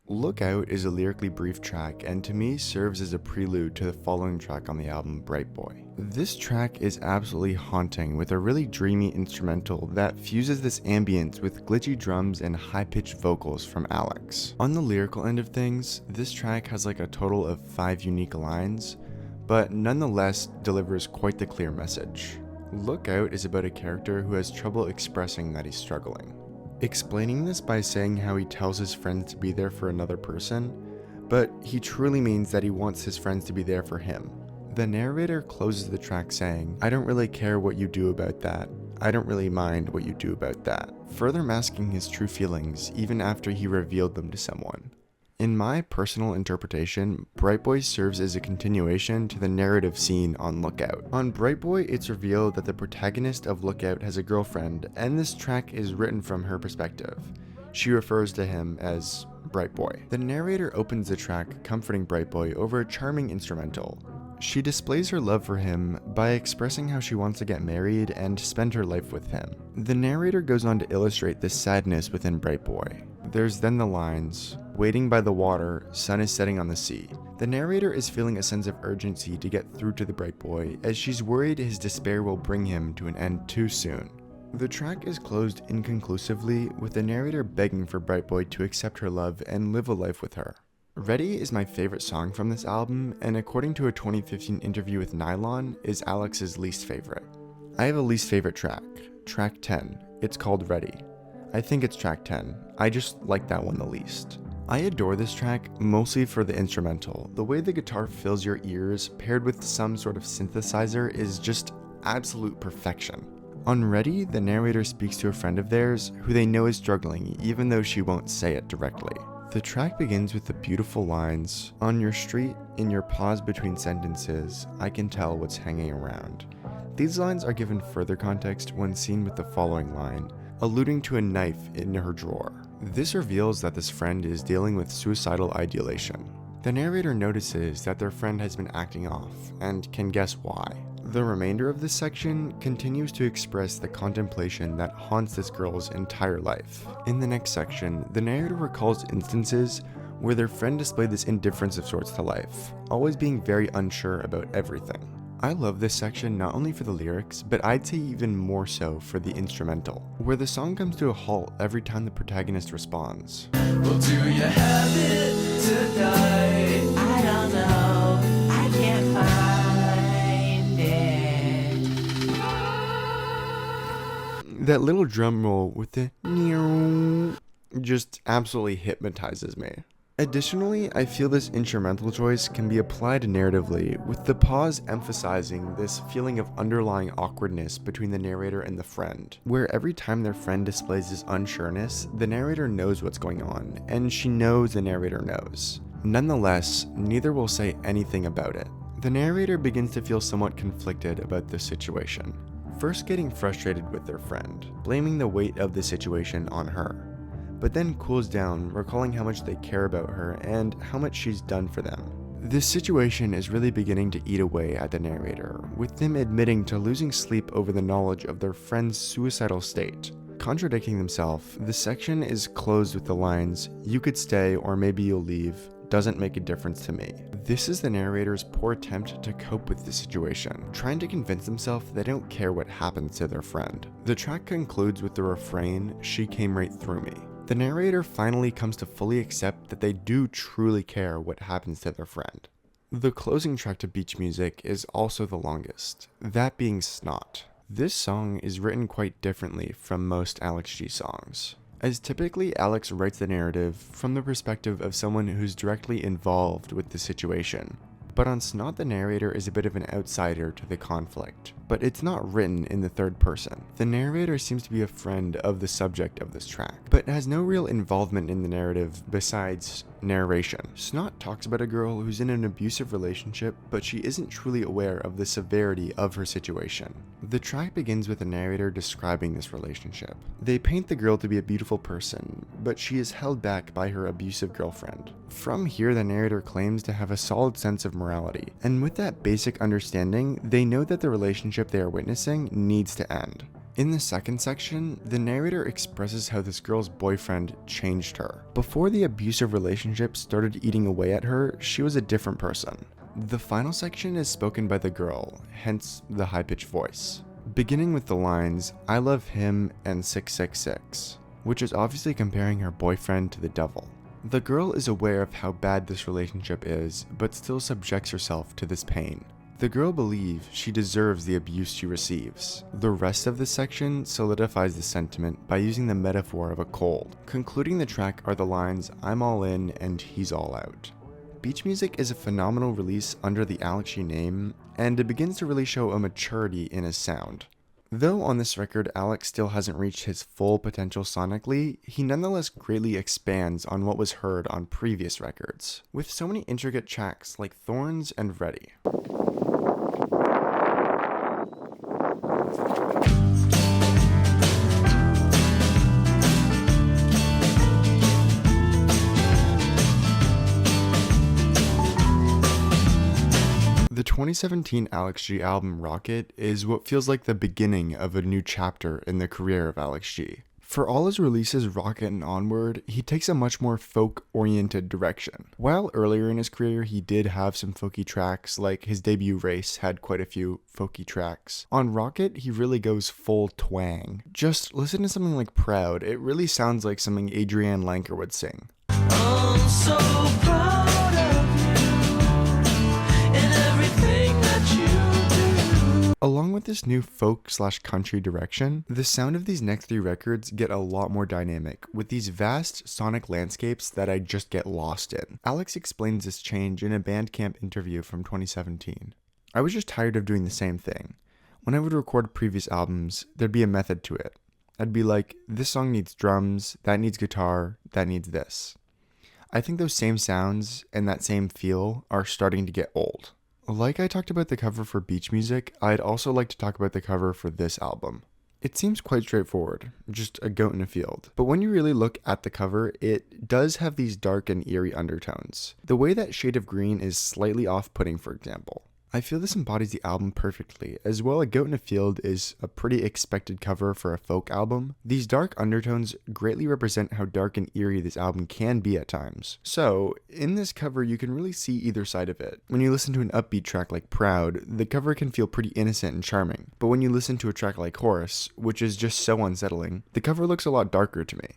Lookout is a lyrically brief track and to me serves as a prelude to the following track on the album, Bright Boy. This track is absolutely haunting with a really dreamy instrumental that fuses this ambience with glitchy drums and high-pitched vocals from Alex. On the lyrical end of things, this track has like a total of 5 unique lines, but nonetheless delivers quite the clear message. Lookout is about a character who has trouble expressing that he's struggling. Explaining this by saying how he tells his friends to be there for another person, but he truly means that he wants his friends to be there for him. The narrator closes the track saying, "I don't really care what you do about that. I don't really mind what you do about that," further masking his true feelings even after he revealed them to someone. In my personal interpretation, Bright Boy serves as a continuation to the narrative scene on Lookout. On Bright Boy, it's revealed that the protagonist of Lookout has a girlfriend, and this track is written from her perspective. She refers to him as Bright Boy. The narrator opens the track comforting Bright Boy over a charming instrumental. She displays her love for him by expressing how she wants to get married and spend her life with him. The narrator goes on to illustrate the sadness within Bright Boy. There's then the lines, "Waiting by the water, sun is setting on the sea." The narrator is feeling a sense of urgency to get through to the Bright Boy, as she's worried his despair will bring him to an end too soon. The track is closed inconclusively, with the narrator begging for Bright Boy to accept her love and live a life with her. Ready is my favorite song from this album, and according to a 2015 interview with Nylon, is Alex's least favorite. I have a least favorite track, track 10. It's called Ready. I think it's track 10. I just like that one the least. I adore this track mostly for the instrumental. The way the guitar fills your ears paired with some sort of synthesizer is just absolute perfection. On Ready, the narrator speaks to a friend of theirs who they know is struggling even though she won't say it directly. The track begins with the beautiful lines, "On your street, in your pause between sentences, I can tell what's hanging around." These lines are given further context when seen with the following line, alluding to a knife in her drawer. This reveals that this friend is dealing with suicidal ideation. The narrator notices that their friend has been acting off, and can guess why. The remainder of this section continues to express the contemplation that haunts this girl's entire life. In the next section, the narrator recalls instances where their friend displayed this indifference of sorts to life, always being very unsure about everything. I love this section not only for the lyrics, but I'd say even more so for the instrumental, where the song comes to a halt every time the protagonist responds. Well, do you have it tonight? I don't know. I can't find it. That little drum roll with the neow just absolutely hypnotizes me. Additionally, I feel this instrumental choice can be applied narratively, with the pause emphasizing this feeling of underlying awkwardness between the narrator and the friend, where every time their friend displays this unsureness, the narrator knows what's going on, and she knows the narrator knows. Nonetheless, neither will say anything about it. The narrator begins to feel somewhat conflicted about this situation, first getting frustrated with their friend, blaming the weight of the situation on her, but then cools down, recalling how much they care about her and how much she's done for them. This situation is really beginning to eat away at the narrator, with them admitting to losing sleep over the knowledge of their friend's suicidal state. Contradicting themselves, the section is closed with the lines, "You could stay or maybe you'll leave, doesn't make a difference to me." This is the narrator's poor attempt to cope with the situation, trying to convince themselves they don't care what happens to their friend. The track concludes with the refrain, "She came right through me." The narrator finally comes to fully accept that they do truly care what happens to their friend. The closing track to Beach Music is also the longest, that being Snot. This song is written quite differently from most Alex G songs, as typically Alex writes the narrative from the perspective of someone who's directly involved with the situation. But on Snot, the narrator is a bit of an outsider to the conflict, but it's not written in the third person. The narrator seems to be a friend of the subject of this track, but has no real involvement in the narrative besides narration. Snot talks about a girl who's in an abusive relationship, but she isn't truly aware of the severity of her situation. The track begins with the narrator describing this relationship. They paint the girl to be a beautiful person, but she is held back by her abusive girlfriend. From here, the narrator claims to have a solid sense of morality, and with that basic understanding, they know that the relationship they are witnessing needs to end. In the second section, the narrator expresses how this girl's boyfriend changed her. Before the abusive relationship started eating away at her, she was a different person. The final section is spoken by the girl, hence the high-pitched voice, beginning with the lines, "I love him and 666, which is obviously comparing her boyfriend to the devil. The girl is aware of how bad this relationship is, but still subjects herself to this pain. The girl believes she deserves the abuse she receives. The rest of this section solidifies the sentiment by using the metaphor of a cold. Concluding the track are the lines, "I'm all in and he's all out." Beach Music is a phenomenal release under the Alex G name, and it begins to really show a maturity in his sound. Though on this record Alex still hasn't reached his full potential sonically, he nonetheless greatly expands on what was heard on previous records, with so many intricate tracks like Thorns and Ready. The 2017 Alex G album Rocket is what feels like the beginning of a new chapter in the career of Alex G. For all his releases Rocket and onward, he takes a much more folk-oriented direction. While earlier in his career he did have some folky tracks, like his debut Race had quite a few folky tracks, on Rocket he really goes full twang. Just listen to something like Proud, it really sounds like something Adrienne Lanker would sing. I'm so proud of you and everything that you do. Along with this new folk/country direction, the sound of these next three records get a lot more dynamic, with these vast sonic landscapes that I just get lost in. Alex explains this change in a Bandcamp interview from 2017. "I was just tired of doing the same thing. When I would record previous albums, there'd be a method to it. I'd be like, this song needs drums, that needs guitar, that needs this. I think those same sounds and that same feel are starting to get old." Like I talked about the cover for Beach Music, I'd also like to talk about the cover for this album. It seems quite straightforward, just a goat in a field. But when you really look at the cover, it does have these dark and eerie undertones. The way that shade of green is slightly off-putting, for example. I feel this embodies the album perfectly, as well A Goat in a Field is a pretty expected cover for a folk album. These dark undertones greatly represent how dark and eerie this album can be at times. So, in this cover you can really see either side of it. When you listen to an upbeat track like Proud, the cover can feel pretty innocent and charming, but when you listen to a track like Horse, which is just so unsettling, the cover looks a lot darker to me.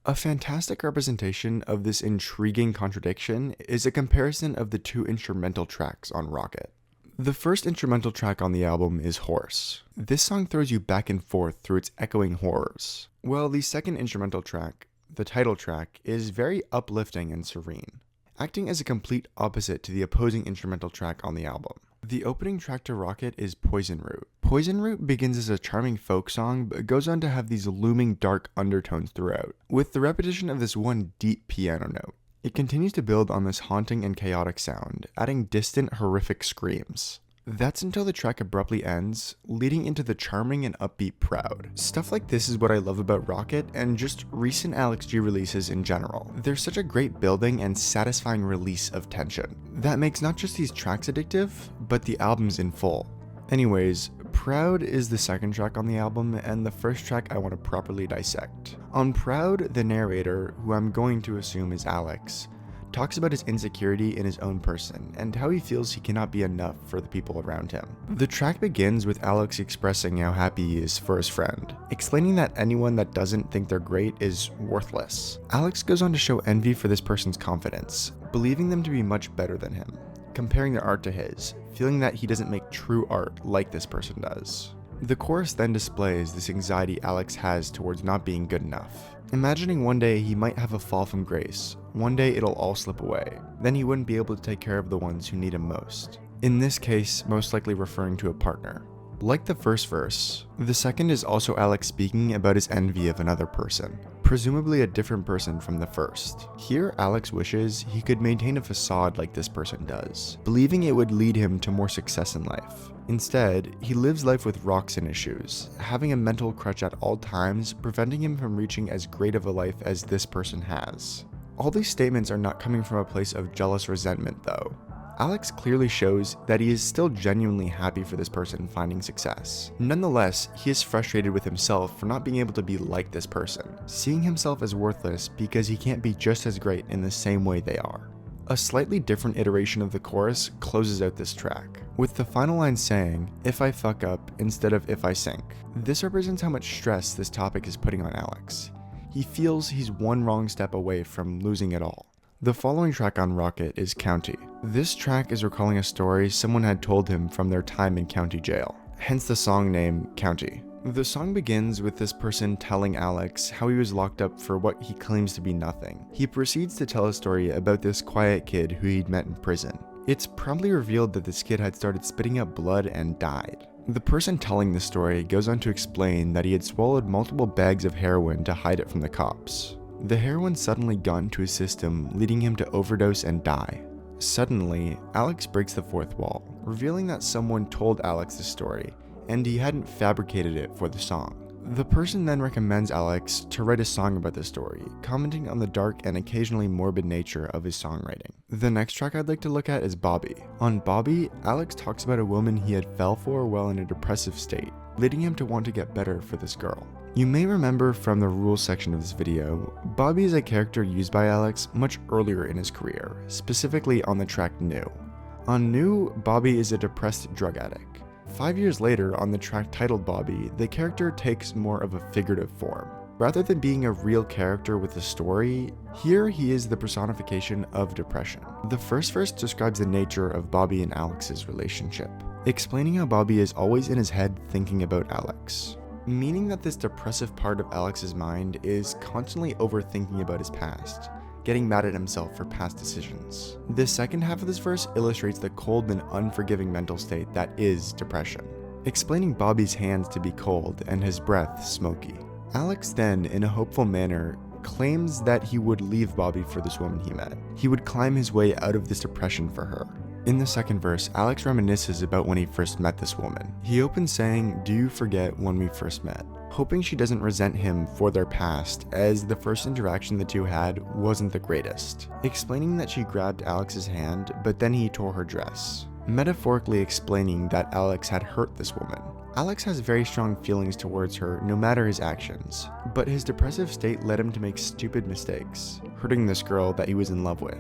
A fantastic representation of this intriguing contradiction is a comparison of the two instrumental tracks on Rocket. The first instrumental track on the album is Horse. This song throws you back and forth through its echoing horrors, while the second instrumental track, the title track, is very uplifting and serene, acting as a complete opposite to the opposing instrumental track on the album. The opening track to Rocket is Poison Root. Poison Root begins as a charming folk song, but goes on to have these looming dark undertones throughout, with the repetition of this one deep piano note. It continues to build on this haunting and chaotic sound, adding distant, horrific screams. That's until the track abruptly ends, leading into the charming and upbeat Proud. Stuff like this is what I love about Rocket and just recent Alex G releases in general. There's such a great building and satisfying release of tension that makes not just these tracks addictive, but the albums in full. Anyways, Proud is the second track on the album and the first track I want to properly dissect. On Proud, the narrator, who I'm going to assume is Alex, talks about his insecurity in his own person and how he feels he cannot be enough for the people around him. The track begins with Alex expressing how happy he is for his friend, explaining that anyone that doesn't think they're great is worthless. Alex goes on to show envy for this person's confidence, believing them to be much better than him, comparing their art to his, feeling that he doesn't make true art like this person does. The chorus then displays this anxiety Alex has towards not being good enough. Imagining one day he might have a fall from grace, one day it'll all slip away, then he wouldn't be able to take care of the ones who need him most. In this case, most likely referring to a partner. Like the first verse, the second is also Alex speaking about his envy of another person, presumably a different person from the first. Here, Alex wishes he could maintain a facade like this person does, believing it would lead him to more success in life. Instead, he lives life with rocks in his shoes, having a mental crutch at all times, preventing him from reaching as great of a life as this person has. All these statements are not coming from a place of jealous resentment though. Alex clearly shows that he is still genuinely happy for this person finding success. Nonetheless, he is frustrated with himself for not being able to be like this person, seeing himself as worthless because he can't be just as great in the same way they are. A slightly different iteration of the chorus closes out this track, with the final line saying, "If I fuck up," instead of "if I sink." This represents how much stress this topic is putting on Alex. He feels he's one wrong step away from losing it all. The following track on Rocket is County. This track is recalling a story someone had told him from their time in county jail, hence the song name County. The song begins with this person telling Alex how he was locked up for what he claims to be nothing. He proceeds to tell a story about this quiet kid who he'd met in prison. It's promptly revealed that this kid had started spitting up blood and died. The person telling the story goes on to explain that he had swallowed multiple bags of heroin to hide it from the cops. The heroin suddenly got into his system, leading him to overdose and die. Suddenly, Alex breaks the fourth wall, revealing that someone told Alex the story, and he hadn't fabricated it for the song. The person then recommends Alex to write a song about the story, commenting on the dark and occasionally morbid nature of his songwriting. The next track I'd like to look at is Bobby. On Bobby, Alex talks about a woman he had fell for while in a depressive state, leading him to want to get better for this girl. You may remember from the rules section of this video, Bobby is a character used by Alex much earlier in his career, specifically on the track New. On New, Bobby is a depressed drug addict. 5 years later, on the track titled Bobby, the character takes more of a figurative form. Rather than being a real character with a story, here he is the personification of depression. The first verse describes the nature of Bobby and Alex's relationship, explaining how Bobby is always in his head thinking about Alex, meaning that this depressive part of Alex's mind is constantly overthinking about his past, getting mad at himself for past decisions. The second half of this verse illustrates the cold and unforgiving mental state that is depression, explaining Bobby's hands to be cold and his breath smoky. Alex then, in a hopeful manner, claims that he would leave Bobby for this woman he met. He would climb his way out of this depression for her. In the second verse, Alex reminisces about when he first met this woman. He opens saying, "Do you forget when we first met?" hoping she doesn't resent him for their past, as the first interaction the two had wasn't the greatest, explaining that she grabbed Alex's hand, but then he tore her dress, metaphorically explaining that Alex had hurt this woman. Alex has very strong feelings towards her no matter his actions, but his depressive state led him to make stupid mistakes, hurting this girl that he was in love with.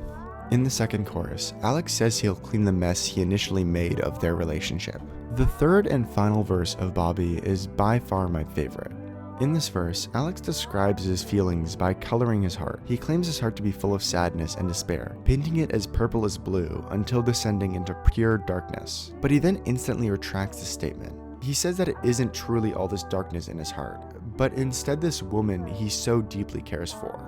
In the second chorus, Alex says he'll clean the mess he initially made of their relationship. The third and final verse of Bobby is by far my favorite. In this verse, Alex describes his feelings by coloring his heart. He claims his heart to be full of sadness and despair, painting it as purple as blue until descending into pure darkness. But he then instantly retracts the statement. He says that it isn't truly all this darkness in his heart, but instead this woman he so deeply cares for.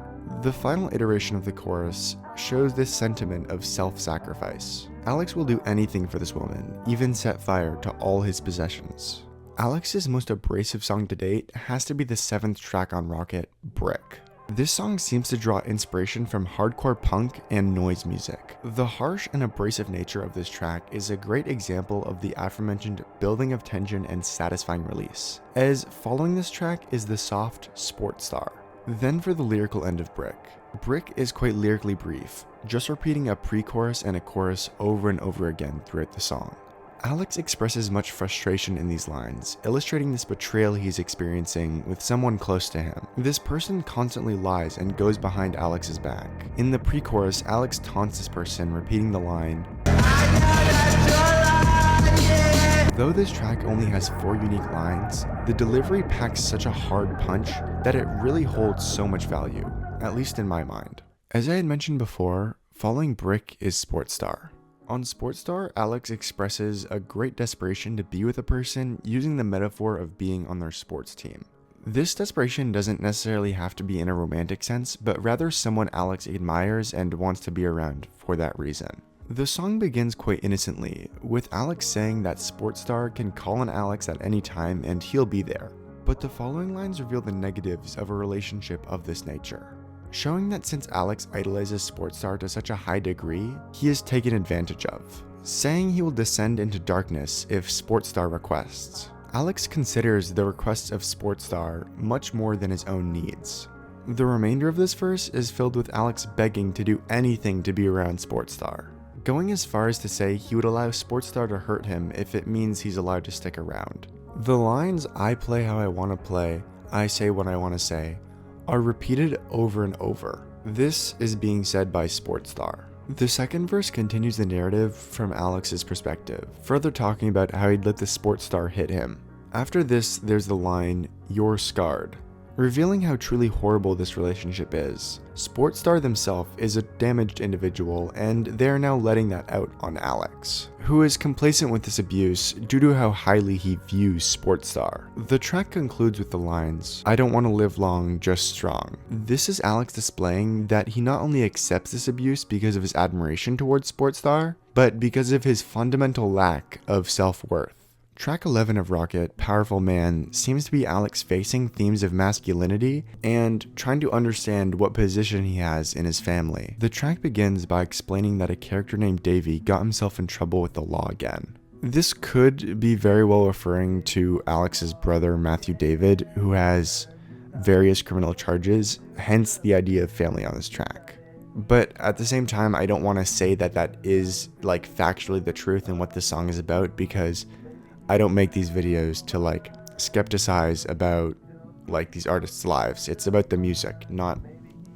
The final iteration of the chorus shows this sentiment of self-sacrifice. Alex will do anything for this woman, even set fire to all his possessions. Alex's most abrasive song to date has to be the 7th track on Rocket, Brick. This song seems to draw inspiration from hardcore punk and noise music. The harsh and abrasive nature of this track is a great example of the aforementioned building of tension and satisfying release, as following this track is the soft Sport Star. Then for the lyrical end of Brick. Brick is quite lyrically brief, just repeating a pre-chorus and a chorus over and over again throughout the song. Alex expresses much frustration in these lines, illustrating this betrayal he's experiencing with someone close to him. This person constantly lies and goes behind Alex's back. In the pre-chorus, Alex taunts this person, repeating the line, Though this track only has 4 unique lines, the delivery packs such a hard punch that it really holds so much value, at least in my mind. As I had mentioned before, following Brick is Sport Star. On Sportstar, Alex expresses a great desperation to be with a person using the metaphor of being on their sports team. This desperation doesn't necessarily have to be in a romantic sense, but rather someone Alex admires and wants to be around for that reason. The song begins quite innocently, with Alex saying that Sportstar can call on Alex at any time and he'll be there. But the following lines reveal the negatives of a relationship of this nature, showing that since Alex idolizes Sportstar to such a high degree, he is taken advantage of, saying he will descend into darkness if Sportstar requests. Alex considers the requests of Sportstar much more than his own needs. The remainder of this verse is filled with Alex begging to do anything to be around Sportstar, going as far as to say he would allow Sportstar to hurt him if it means he's allowed to stick around. The lines "I play how I want to play, I say what I want to say" are repeated over and over. This is being said by Sportstar. The second verse continues the narrative from Alex's perspective, further talking about how he'd let the Sportstar hit him. After this, there's the line, "You're scarred," revealing how truly horrible this relationship is. Sportstar themselves is a damaged individual, and they're now letting that out on Alex, who is complacent with this abuse due to how highly he views Sportstar. The track concludes with the lines, "I don't want to live long, just strong." This is Alex displaying that he not only accepts this abuse because of his admiration towards Sportstar, but because of his fundamental lack of self-worth. Track 11 of Rocket, Powerful Man, seems to be Alex facing themes of masculinity and trying to understand what position he has in his family. The track begins by explaining that a character named Davey got himself in trouble with the law again. This could be very well referring to Alex's brother Matthew David, who has various criminal charges, hence the idea of family on this track. But at the same time, I don't want to say that that is like factually the truth and what this song is about, because I don't make these videos to like skepticize about like these artists' lives. It's about the music, not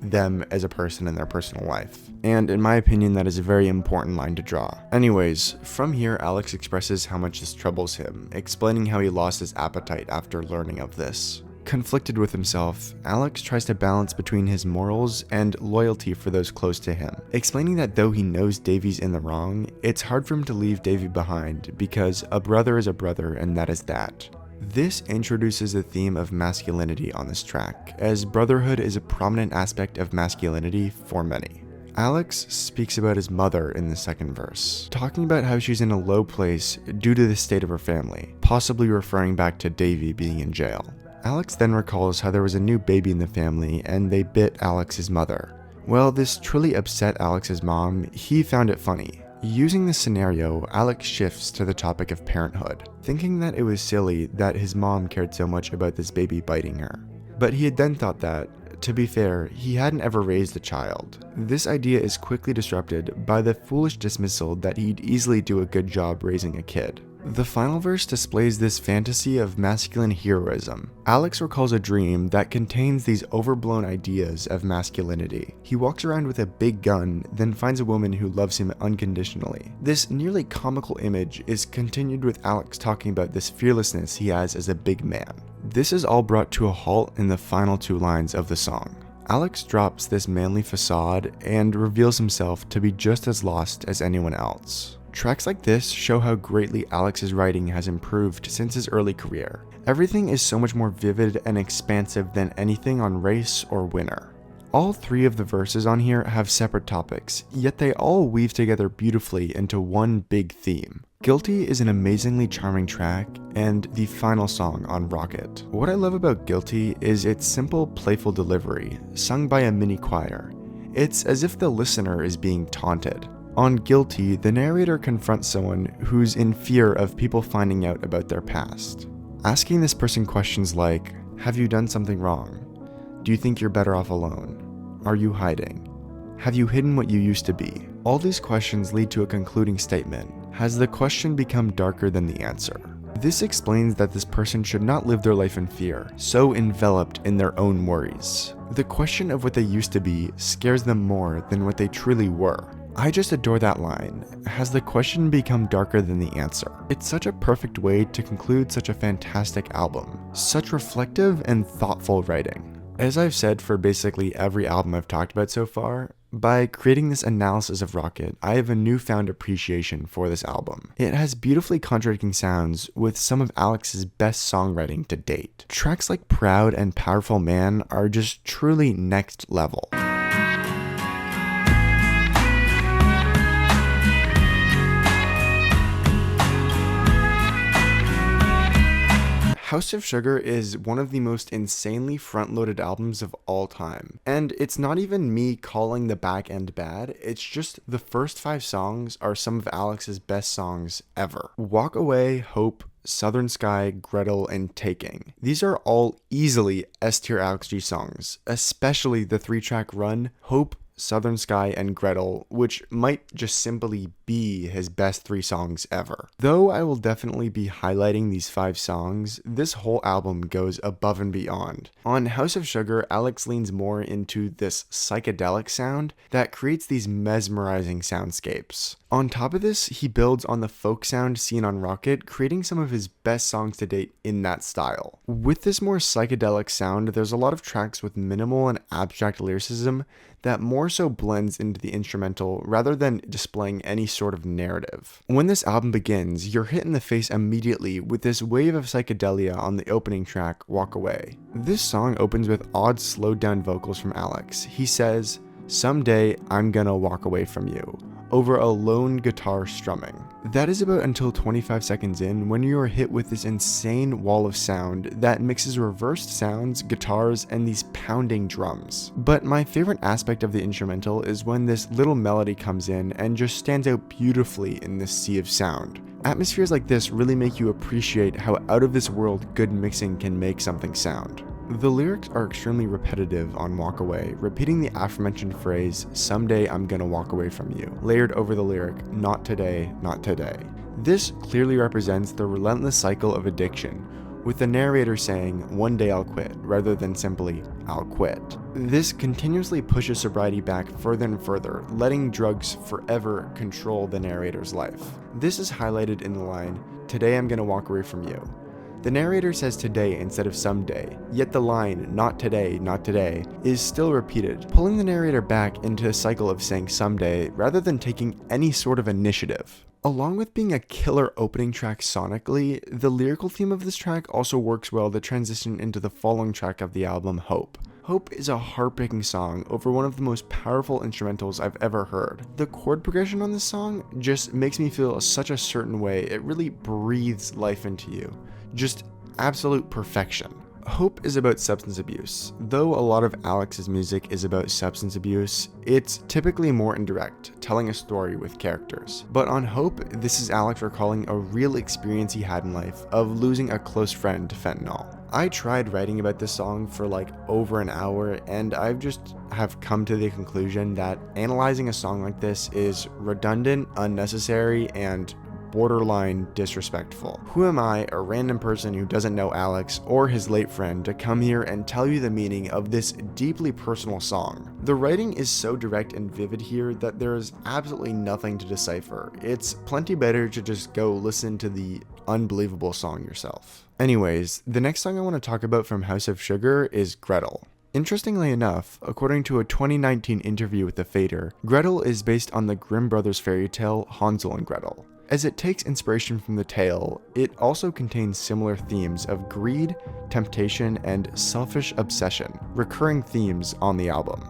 them as a person in their personal life. And in my opinion, that is a very important line to draw. Anyways, from here, Alex expresses how much this troubles him, explaining how he lost his appetite after learning of this. Conflicted with himself, Alex tries to balance between his morals and loyalty for those close to him, explaining that though he knows Davey's in the wrong, it's hard for him to leave Davey behind because a brother is a brother and that is that. This introduces the theme of masculinity on this track, as brotherhood is a prominent aspect of masculinity for many. Alex speaks about his mother in the second verse, talking about how she's in a low place due to the state of her family, possibly referring back to Davey being in jail. Alex then recalls how there was a new baby in the family and they bit Alex's mother. Well, this truly upset Alex's mom. He found it funny. Using this scenario, Alex shifts to the topic of parenthood, thinking that it was silly that his mom cared so much about this baby biting her. But he had then thought that, to be fair, he hadn't ever raised a child. This idea is quickly disrupted by the foolish dismissal that he'd easily do a good job raising a kid. The final verse displays this fantasy of masculine heroism. Alex recalls a dream that contains these overblown ideas of masculinity. He walks around with a big gun, then finds a woman who loves him unconditionally. This nearly comical image is continued with Alex talking about this fearlessness he has as a big man. This is all brought to a halt in the final two lines of the song. Alex drops this manly facade and reveals himself to be just as lost as anyone else. Tracks like this show how greatly Alex's writing has improved since his early career. Everything is so much more vivid and expansive than anything on Race or Winner. All three of the verses on here have separate topics, yet they all weave together beautifully into one big theme. Guilty is an amazingly charming track and the final song on Rocket. What I love about Guilty is its simple, playful delivery, sung by a mini choir. It's as if the listener is being taunted. On Guilty, the narrator confronts someone who's in fear of people finding out about their past, asking this person questions like, have you done something wrong? Do you think you're better off alone? Are you hiding? Have you hidden what you used to be? All these questions lead to a concluding statement. Has the question become darker than the answer? This explains that this person should not live their life in fear, so enveloped in their own worries. The question of what they used to be scares them more than what they truly were. I just adore that line. Has the question become darker than the answer? It's such a perfect way to conclude such a fantastic album. Such reflective and thoughtful writing. As I've said for basically every album I've talked about so far, By creating this analysis of Rocket, I have a newfound appreciation for this album. It has beautifully contradicting sounds with some of Alex's best songwriting to date. Tracks like Proud and Powerful Man are just truly next level. House of Sugar is one of the most insanely front-loaded albums of all time. And it's not even me calling the back end bad, it's just the first 5 songs are some of Alex's best songs ever. Walk Away, Hope, Southern Sky, Gretel, and Taking. These are all easily S-tier Alex G songs, especially the 3-track run, Hope, Southern Sky, and Gretel, which might just simply be his best 3 songs ever. Though I will definitely be highlighting these 5 songs, this whole album goes above and beyond. On House of Sugar, Alex leans more into this psychedelic sound that creates these mesmerizing soundscapes. On top of this, he builds on the folk sound seen on Rocket, creating some of his best songs to date in that style. With this more psychedelic sound, there's a lot of tracks with minimal and abstract lyricism that more so blends into the instrumental rather than displaying any sort of narrative. When this album begins, you're hit in the face immediately with this wave of psychedelia on the opening track, Walk Away. This song opens with odd slowed down vocals from Alex. He says, "Someday I'm gonna walk away from you," over a lone guitar strumming. That is about until 25 seconds in when you are hit with this insane wall of sound that mixes reversed sounds, guitars, and these pounding drums. But my favorite aspect of the instrumental is when this little melody comes in and just stands out beautifully in this sea of sound. Atmospheres like this really make you appreciate how out of this world good mixing can make something sound. The lyrics are extremely repetitive on Walk Away, repeating the aforementioned phrase, "Someday I'm gonna walk away from you," layered over the lyric, "Not today, not today." This clearly represents the relentless cycle of addiction, with the narrator saying, "One day I'll quit," rather than simply, "I'll quit." This continuously pushes sobriety back further and further, letting drugs forever control the narrator's life. This is highlighted in the line, "Today I'm gonna walk away from you." The narrator says today instead of someday, yet the line, "not today, not today," is still repeated, pulling the narrator back into a cycle of saying someday rather than taking any sort of initiative. Along with being a killer opening track sonically, the lyrical theme of this track also works well to transition into the following track of the album, Hope. Hope is a heartbreaking song over one of the most powerful instrumentals I've ever heard. The chord progression on this song just makes me feel such a certain way, it really breathes life into you. Just absolute perfection. Hope is about substance abuse. Though a lot of Alex's music is about substance abuse, it's typically more indirect, telling a story with characters. But on Hope, this is Alex recalling a real experience he had in life of losing a close friend to fentanyl. I tried writing about this song for like over an hour, and I've just have come to the conclusion that analyzing a song like this is redundant, unnecessary, and borderline disrespectful. Who am I, a random person who doesn't know Alex or his late friend, to come here and tell you the meaning of this deeply personal song? The writing is so direct and vivid here that there is absolutely nothing to decipher. It's plenty better to just go listen to the unbelievable song yourself. Anyways, the next song I want to talk about from House of Sugar is Gretel. Interestingly enough, according to a 2019 interview with The Fader, Gretel is based on the Grimm brothers fairy tale Hansel and Gretel. As it takes inspiration from the tale, it also contains similar themes of greed, temptation, and selfish obsession, recurring themes on the album.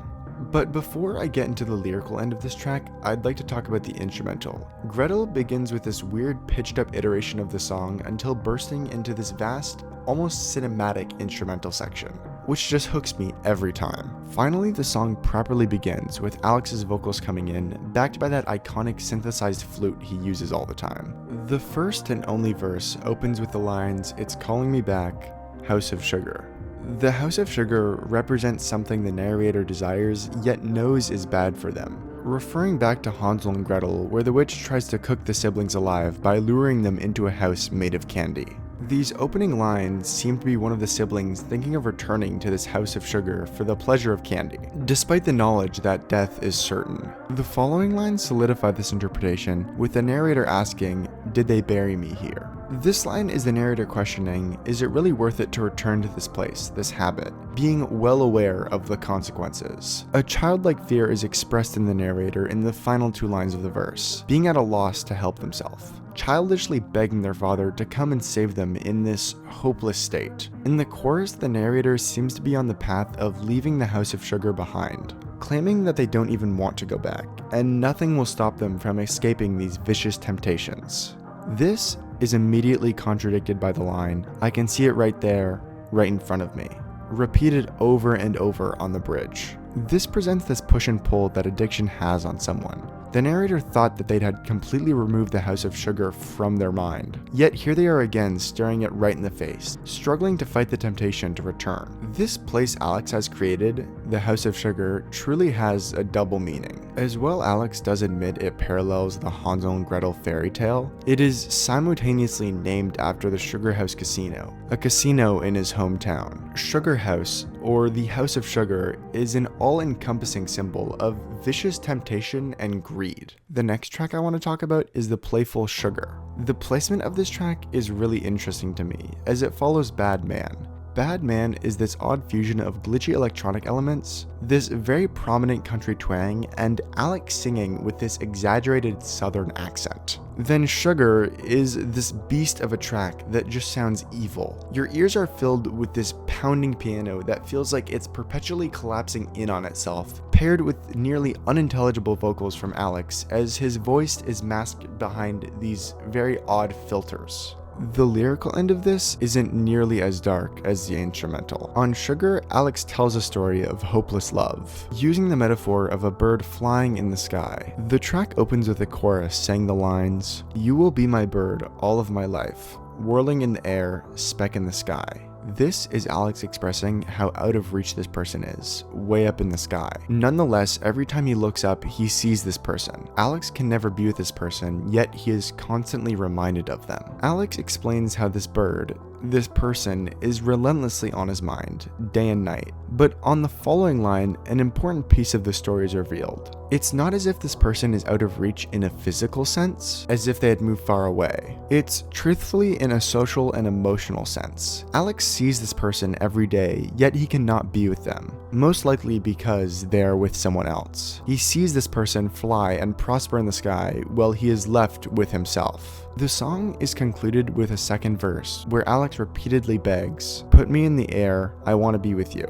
But before I get into the lyrical end of this track, I'd like to talk about the instrumental. Gretel begins with this weird pitched up iteration of the song until bursting into this vast, almost cinematic instrumental section, which just hooks me every time. Finally, the song properly begins with Alex's vocals coming in, backed by that iconic synthesized flute he uses all the time. The first and only verse opens with the lines, "It's calling me back, House of Sugar." The House of Sugar represents something the narrator desires, yet knows is bad for them, referring back to Hansel and Gretel, where the witch tries to cook the siblings alive by luring them into a house made of candy. These opening lines seem to be one of the siblings thinking of returning to this house of sugar for the pleasure of candy, despite the knowledge that death is certain. The following lines solidify this interpretation, with the narrator asking, "Did they bury me here?" This line is the narrator questioning, is it really worth it to return to this place, this habit, being well aware of the consequences. A childlike fear is expressed in the narrator in the final 2 lines of the verse, being at a loss to help themselves, childishly begging their father to come and save them in this hopeless state. In the chorus, the narrator seems to be on the path of leaving the house of sugar behind, claiming that they don't even want to go back, and nothing will stop them from escaping these vicious temptations. This is immediately contradicted by the line, "I can see it right there, right in front of me," repeated over and over on the bridge. This presents this push and pull that addiction has on someone. The narrator thought that they'd had completely removed the house of sugar from their mind, yet here they are again staring it right in the face, struggling to fight the temptation to return. This place Alex has created, the house of sugar, truly has a double meaning. As well, Alex does admit it parallels the Hansel and Gretel fairy tale. It is simultaneously named after the Sugar House Casino, a casino in his hometown. Sugar House, or the House of Sugar, is an all-encompassing symbol of vicious temptation and greed. The next track I want to talk about is the playful Sugar. The placement of this track is really interesting to me, as it follows Bad Man. Bad Man is this odd fusion of glitchy electronic elements, this very prominent country twang, and Alex singing with this exaggerated southern accent. Then Sugar is this beast of a track that just sounds evil. Your ears are filled with this pounding piano that feels like it's perpetually collapsing in on itself, paired with nearly unintelligible vocals from Alex as his voice is masked behind these very odd filters. The lyrical end of this isn't nearly as dark as the instrumental. On Sugar, Alex tells a story of hopeless love, using the metaphor of a bird flying in the sky. The track opens with a chorus saying the lines, "You will be my bird all of my life, whirling in the air, speck in the sky." This is Alex expressing how out of reach this person is, way up in the sky. Nonetheless, every time he looks up, he sees this person. Alex can never be with this person, yet he is constantly reminded of them. Alex explains how this bird, this person, is relentlessly on his mind, day and night. But on the following line, an important piece of the story is revealed. It's not as if this person is out of reach in a physical sense, as if they had moved far away. It's truthfully in a social and emotional sense. Alex sees this person every day, yet he cannot be with them, most likely because they are with someone else. He sees this person fly and prosper in the sky while he is left with himself. The song is concluded with a second verse where Alex repeatedly begs, "Put me in the air, I want to be with you."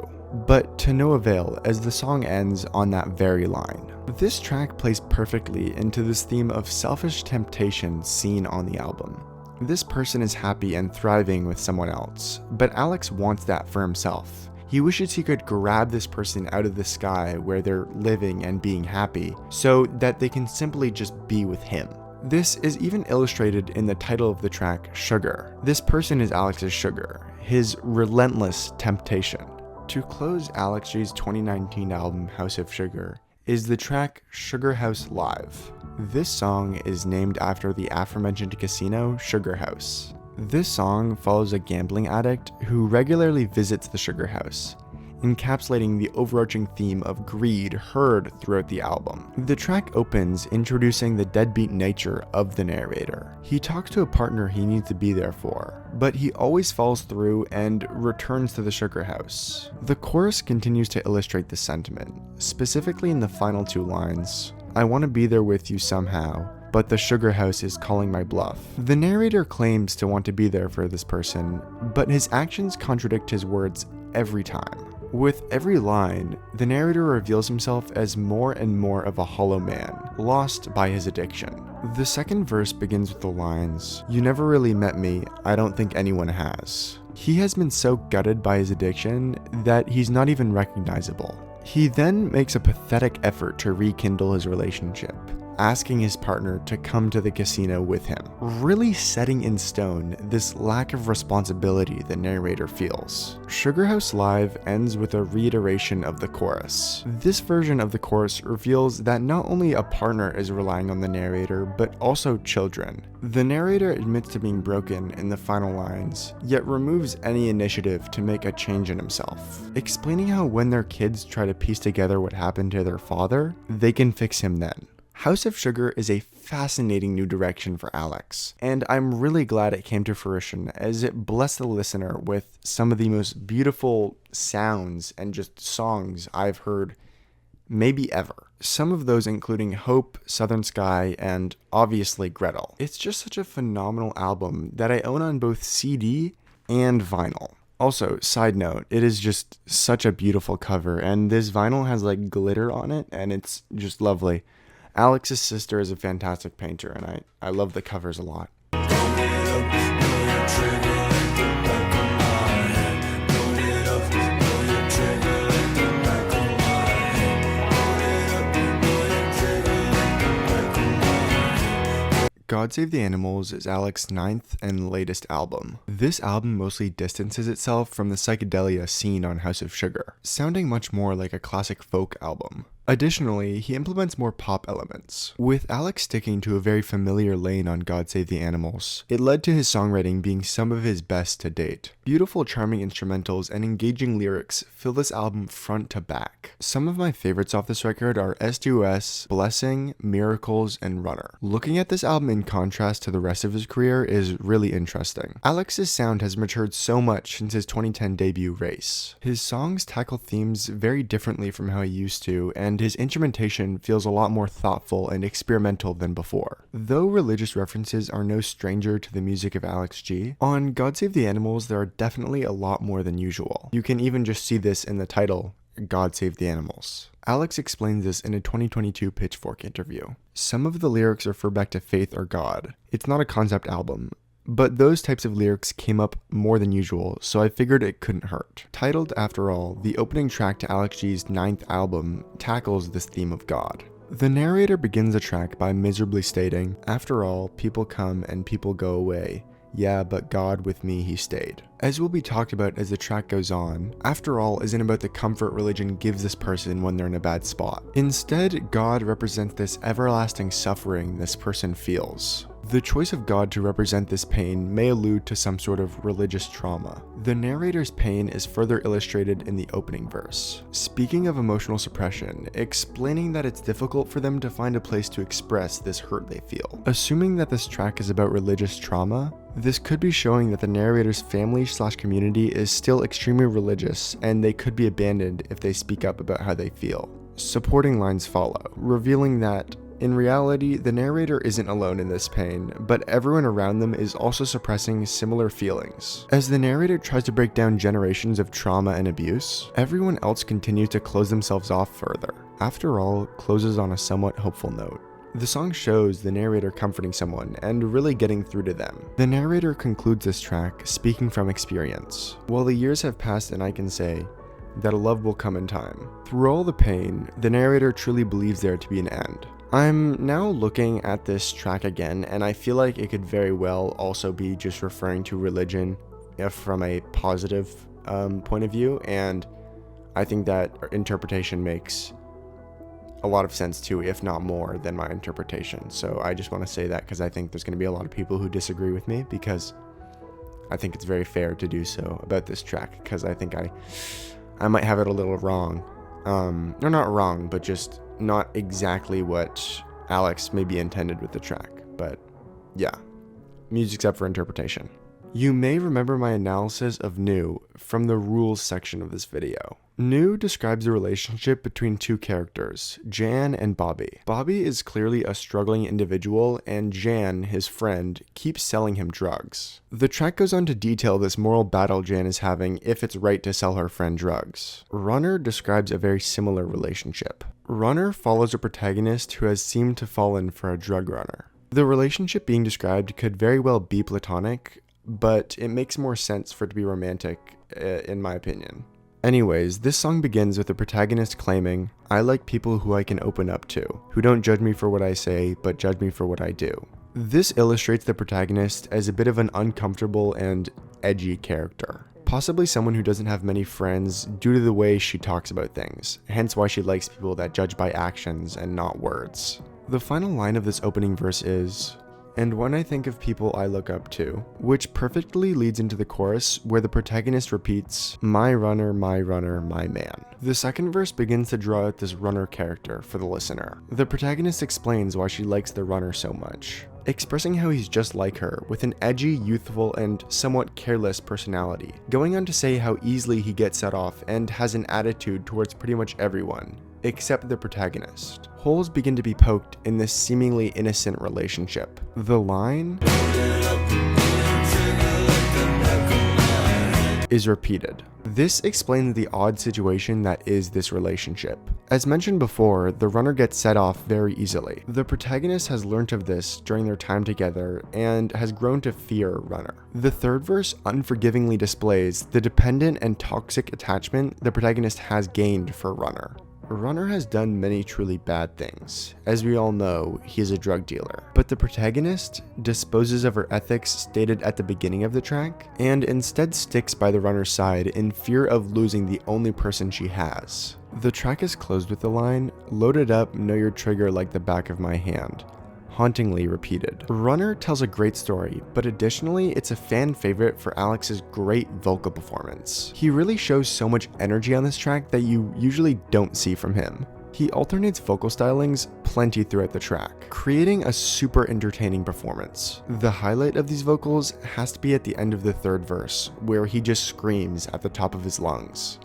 But to no avail, as the song ends on that very line. This track plays perfectly into this theme of selfish temptation seen on the album. This person is happy and thriving with someone else, but Alex wants that for himself. He wishes he could grab this person out of the sky where they're living and being happy, so that they can simply just be with him. This is even illustrated in the title of the track, Sugar. This person is Alex's sugar, his relentless temptation. To close Alex G's 2019 album House of Sugar is the track Sugar House Live. This song is named after the aforementioned casino, Sugar House. This song follows a gambling addict who regularly visits the Sugar House, encapsulating the overarching theme of greed heard throughout the album. The track opens introducing the deadbeat nature of the narrator. He talks to a partner he needs to be there for, but he always falls through and returns to the Sugar House. The chorus continues to illustrate the sentiment, specifically in the final 2 lines, "I want to be there with you somehow, but the Sugar House is calling my bluff." The narrator claims to want to be there for this person, but his actions contradict his words every time. With every line, the narrator reveals himself as more and more of a hollow man, lost by his addiction. The second verse begins with the lines, "You never really met me, I don't think anyone has." He has been so gutted by his addiction that he's not even recognizable. He then makes a pathetic effort to rekindle his relationship. asking his partner to come to the casino with him, really setting in stone this lack of responsibility the narrator feels. Sugar House Live ends with a reiteration of the chorus. This version of the chorus reveals that not only a partner is relying on the narrator, but also children. The narrator admits to being broken in the final lines, yet removes any initiative to make a change in himself, explaining how when their kids try to piece together what happened to their father, they can fix him then. House of Sugar is a fascinating new direction for Alex, and I'm really glad it came to fruition as it blessed the listener with some of the most beautiful sounds and just songs I've heard maybe ever. Some of those including Hope, Southern Sky, and obviously Gretel. It's just such a phenomenal album that I own on both CD and vinyl. Also, side note, it is just such a beautiful cover, and this vinyl has like glitter on it, and it's just lovely. Alex's sister is a fantastic painter, and I love the covers a lot. God Save the Animals is Alex's 9th and latest album. This album mostly distances itself from the psychedelia scene on House of Sugar, sounding much more like a classic folk album. Additionally, he implements more pop elements. With Alex sticking to a very familiar lane on God Save the Animals, it led to his songwriting being some of his best to date. Beautiful, charming instrumentals and engaging lyrics fill this album front to back. Some of my favorites off this record are S2S, Blessing, Miracles, and Runner. Looking at this album in contrast to the rest of his career is really interesting. Alex's sound has matured so much since his 2010 debut, Race. His songs tackle themes very differently from how he used to, and his instrumentation feels a lot more thoughtful and experimental than before. Though religious references are no stranger to the music of Alex G, on God Save the Animals there are definitely a lot more than usual. You can even just see this in the title, God Save the Animals. Alex explains this in a 2022 Pitchfork interview. Some of the lyrics refer back to faith or God. It's not a concept album, but those types of lyrics came up more than usual, so I figured it couldn't hurt. Titled After All, the opening track to Alex G's 9th album tackles this theme of God. The narrator begins the track by miserably stating, "After all, people come and people go away. Yeah, but God with me he stayed." As will be talked about as the track goes on, After All isn't about the comfort religion gives this person when they're in a bad spot. Instead, God represents this everlasting suffering this person feels. The choice of God to represent this pain may allude to some sort of religious trauma. The narrator's pain is further illustrated in the opening verse. Speaking of emotional suppression, explaining that it's difficult for them to find a place to express this hurt they feel. Assuming that this track is about religious trauma, this could be showing that the narrator's family/community is still extremely religious and they could be abandoned if they speak up about how they feel. Supporting lines follow, revealing that in reality, the narrator isn't alone in this pain, but everyone around them is also suppressing similar feelings. As the narrator tries to break down generations of trauma and abuse, everyone else continues to close themselves off further. After All closes on a somewhat hopeful note. The song shows the narrator comforting someone and really getting through to them. The narrator concludes this track speaking from experience. While the years have passed and I can say that a love will come in time. Through all the pain, the narrator truly believes there to be an end. I'm now looking at this track again, and I feel like it could very well also be just referring to religion from a positive point of view, and I think that interpretation makes a lot of sense too, if not more than my interpretation. So I just want to say that because I think there's going to be a lot of people who disagree with me, because I think it's very fair to do so about this track, because I think I might have it a little wrong. Or not wrong, but just not exactly what Alex maybe intended with the track. But yeah, music's up for interpretation. You may remember my analysis of New from the rules section of this video. New describes the relationship between two characters, Jan and Bobby. Bobby is clearly a struggling individual, and Jan, his friend, keeps selling him drugs. The track goes on to detail this moral battle Jan is having if it's right to sell her friend drugs. Runner describes a very similar relationship. Runner follows a protagonist who has seemed to fallen for a drug runner. The relationship being described could very well be platonic, but it makes more sense for it to be romantic, in my opinion. Anyways, this song begins with the protagonist claiming, "I like people who I can open up to, who don't judge me for what I say, but judge me for what I do." This illustrates the protagonist as a bit of an uncomfortable and edgy character. Possibly someone who doesn't have many friends due to the way she talks about things, hence why she likes people that judge by actions and not words. The final line of this opening verse is, "And when I think of people I look up to," which perfectly leads into the chorus where the protagonist repeats, my runner, my man." The second verse begins to draw out this runner character for the listener. The protagonist explains why she likes the runner so much, expressing how he's just like her, with an edgy, youthful, and somewhat careless personality, going on to say how easily he gets set off and has an attitude towards pretty much everyone, except the protagonist. Holes begin to be poked in this seemingly innocent relationship. The line is repeated. This explains the odd situation that is this relationship. As mentioned before, the runner gets set off very easily. The protagonist has learnt of this during their time together and has grown to fear runner. The third verse unforgivingly displays the dependent and toxic attachment the protagonist has gained for runner. Runner has done many truly bad things. As we all know, he is a drug dealer. But the protagonist disposes of her ethics stated at the beginning of the track, and instead sticks by the runner's side in fear of losing the only person she has. The track is closed with the line, "Loaded up, know your trigger like the back of my hand," hauntingly repeated. Runner tells a great story, but additionally, it's a fan favorite for Alex's great vocal performance. He really shows so much energy on this track that you usually don't see from him. He alternates vocal stylings plenty throughout the track, creating a super entertaining performance. The highlight of these vocals has to be at the end of the third verse, where he just screams at the top of his lungs.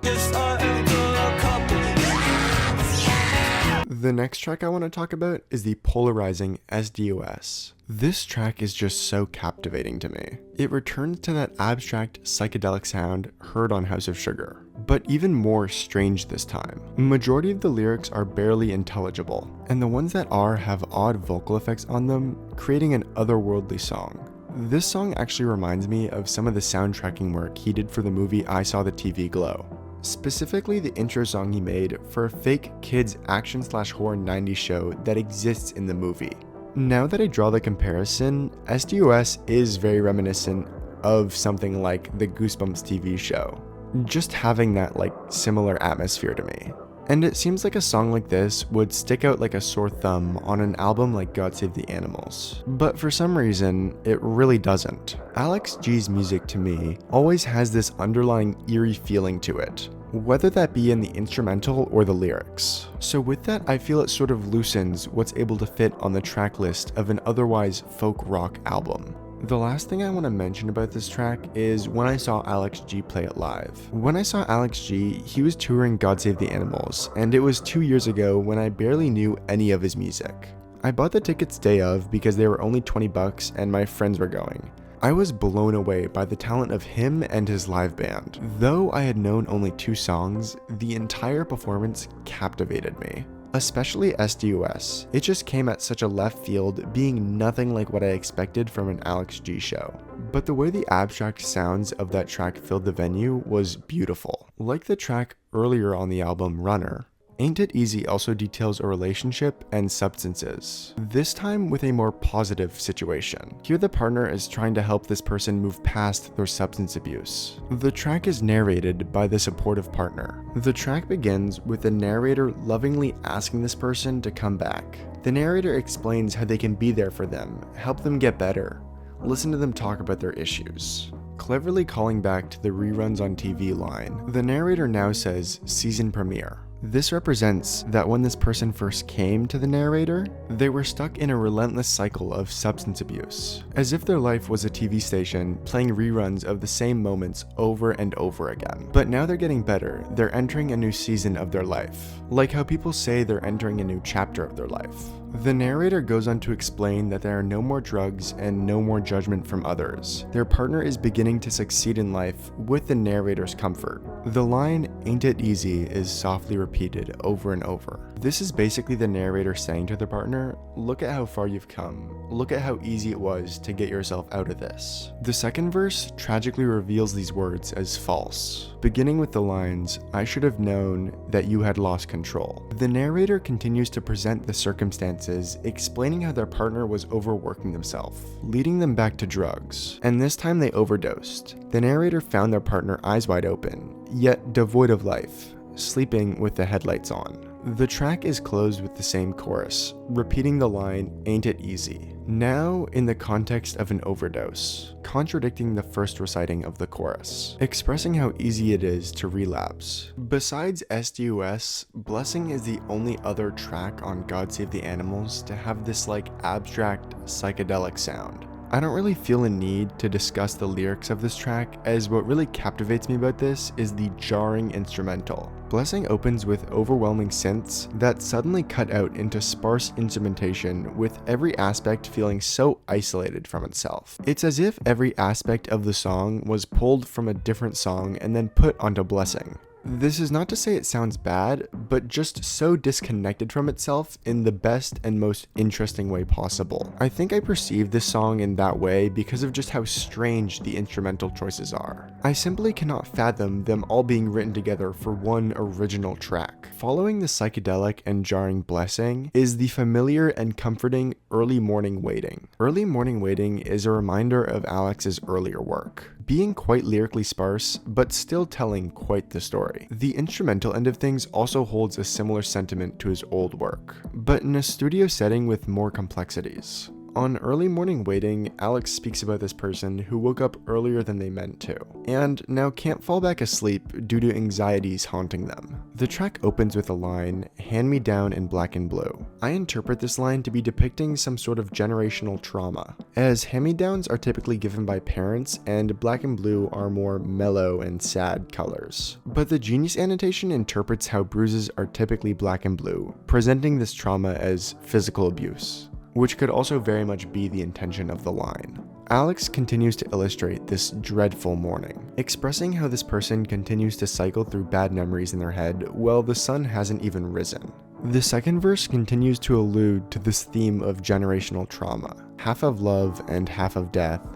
The next track I want to talk about is the polarizing SDOS. This track is just so captivating to me. It returns to that abstract psychedelic sound heard on House of Sugar, but even more strange this time. Majority of the lyrics are barely intelligible, and the ones that are have odd vocal effects on them, creating an otherworldly song. This song actually reminds me of some of the soundtracking work he did for the movie I Saw the TV Glow. Specifically the intro song he made for a fake kids action/horror 90s show that exists in the movie. Now that I draw the comparison, SDOS is very reminiscent of something like the Goosebumps TV show, just having that similar atmosphere to me. And it seems like a song like this would stick out like a sore thumb on an album like God Save the Animals. But for some reason, it really doesn't. Alex G's music to me always has this underlying eerie feeling to it, whether that be in the instrumental or the lyrics. So with that, I feel it sort of loosens what's able to fit on the track list of an otherwise folk rock album. The last thing I want to mention about this track is when I saw Alex G play it live. When I saw Alex G, he was touring God Save the Animals, and it was 2 years ago when I barely knew any of his music. I bought the tickets day of because they were only $20 and my friends were going. I was blown away by the talent of him and his live band. Though I had known only 2 songs, the entire performance captivated me. Especially SDOS. It just came at such a left field, being nothing like what I expected from an Alex G show. But the way the abstract sounds of that track filled the venue was beautiful. Like the track earlier on the album, Runner, Ain't It Easy also details a relationship and substances, this time with a more positive situation. Here the partner is trying to help this person move past their substance abuse. The track is narrated by the supportive partner. The track begins with the narrator lovingly asking this person to come back. The narrator explains how they can be there for them, help them get better, listen to them talk about their issues. Cleverly calling back to the reruns on TV line, the narrator now says season premiere. This represents that when this person first came to the narrator, they were stuck in a relentless cycle of substance abuse, as if their life was a TV station playing reruns of the same moments over and over again. But now they're getting better, they're entering a new season of their life, like how people say they're entering a new chapter of their life. The narrator goes on to explain that there are no more drugs and no more judgment from others. Their partner is beginning to succeed in life with the narrator's comfort. The line, "Ain't it easy," is softly repeated over and over. This is basically the narrator saying to their partner, look at how far you've come. Look at how easy it was to get yourself out of this. The second verse tragically reveals these words as false, beginning with the lines, "I should have known that you had lost control." The narrator continues to present the circumstances, explaining how their partner was overworking themselves, leading them back to drugs, and this time they overdosed. The narrator found their partner eyes wide open, yet devoid of life, sleeping with the headlights on. The track is closed with the same chorus, repeating the line, "Ain't it easy?" now in the context of an overdose, contradicting the first reciting of the chorus, expressing how easy it is to relapse. Besides SDUS, Blessing is the only other track on God Save the Animals to have this abstract psychedelic sound. I don't really feel a need to discuss the lyrics of this track, as what really captivates me about this is the jarring instrumental. Blessing opens with overwhelming synths that suddenly cut out into sparse instrumentation, with every aspect feeling so isolated from itself. It's as if every aspect of the song was pulled from a different song and then put onto Blessing. This is not to say it sounds bad, but just so disconnected from itself in the best and most interesting way possible. I think I perceive this song in that way because of just how strange the instrumental choices are. I simply cannot fathom them all being written together for one original track. Following the psychedelic and jarring Blessing is the familiar and comforting Early Morning Waiting. Early Morning Waiting is a reminder of Alex's earlier work, being quite lyrically sparse, but still telling quite the story. The instrumental end of things also holds a similar sentiment to his old work, but in a studio setting with more complexities. On Early Morning Waiting, Alex speaks about this person who woke up earlier than they meant to, and now can't fall back asleep due to anxieties haunting them. The track opens with a line, "Hand me down in black and blue." I interpret this line to be depicting some sort of generational trauma, as hand-me-downs are typically given by parents, and black and blue are more mellow and sad colors. But the Genius annotation interprets how bruises are typically black and blue, presenting this trauma as physical abuse, which could also very much be the intention of the line. Alex continues to illustrate this dreadful morning, expressing how this person continues to cycle through bad memories in their head while the sun hasn't even risen. The second verse continues to allude to this theme of generational trauma, half of love and half of death,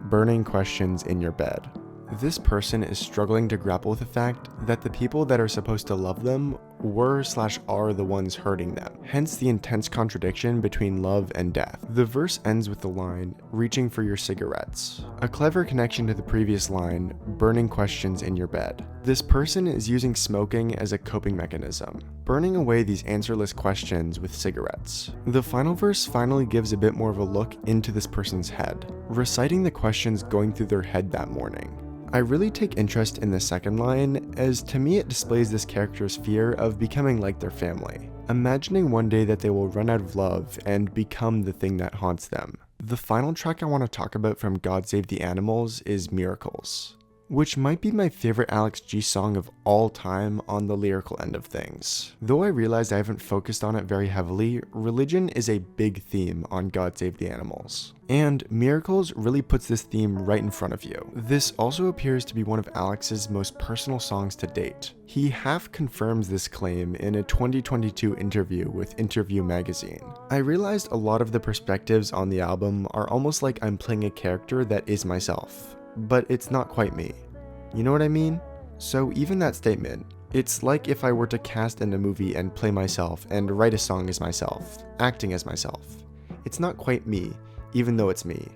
burning questions in your bed. This person is struggling to grapple with the fact that the people that are supposed to love them were/are the ones hurting them, hence the intense contradiction between love and death. The verse ends with the line, "Reaching for your cigarettes," a clever connection to the previous line, "Burning questions in your bed." This person is using smoking as a coping mechanism, burning away these answerless questions with cigarettes. The final verse finally gives a bit more of a look into this person's head, reciting the questions going through their head that morning. I really take interest in the second line, as to me it displays this character's fear of becoming like their family, imagining one day that they will run out of love and become the thing that haunts them. The final track I want to talk about from God Save the Animals is Miracles, which might be my favorite Alex G song of all time on the lyrical end of things. Though I realized I haven't focused on it very heavily, religion is a big theme on God Save the Animals, and Miracles really puts this theme right in front of you. This also appears to be one of Alex's most personal songs to date. He half confirms this claim in a 2022 interview with Interview magazine. I realized a lot of the perspectives on the album are almost like I'm playing a character that is myself, but it's not quite me. You know what I mean? So even that statement, it's like if I were to cast in a movie and play myself and write a song as myself, acting as myself. It's not quite me, even though it's me.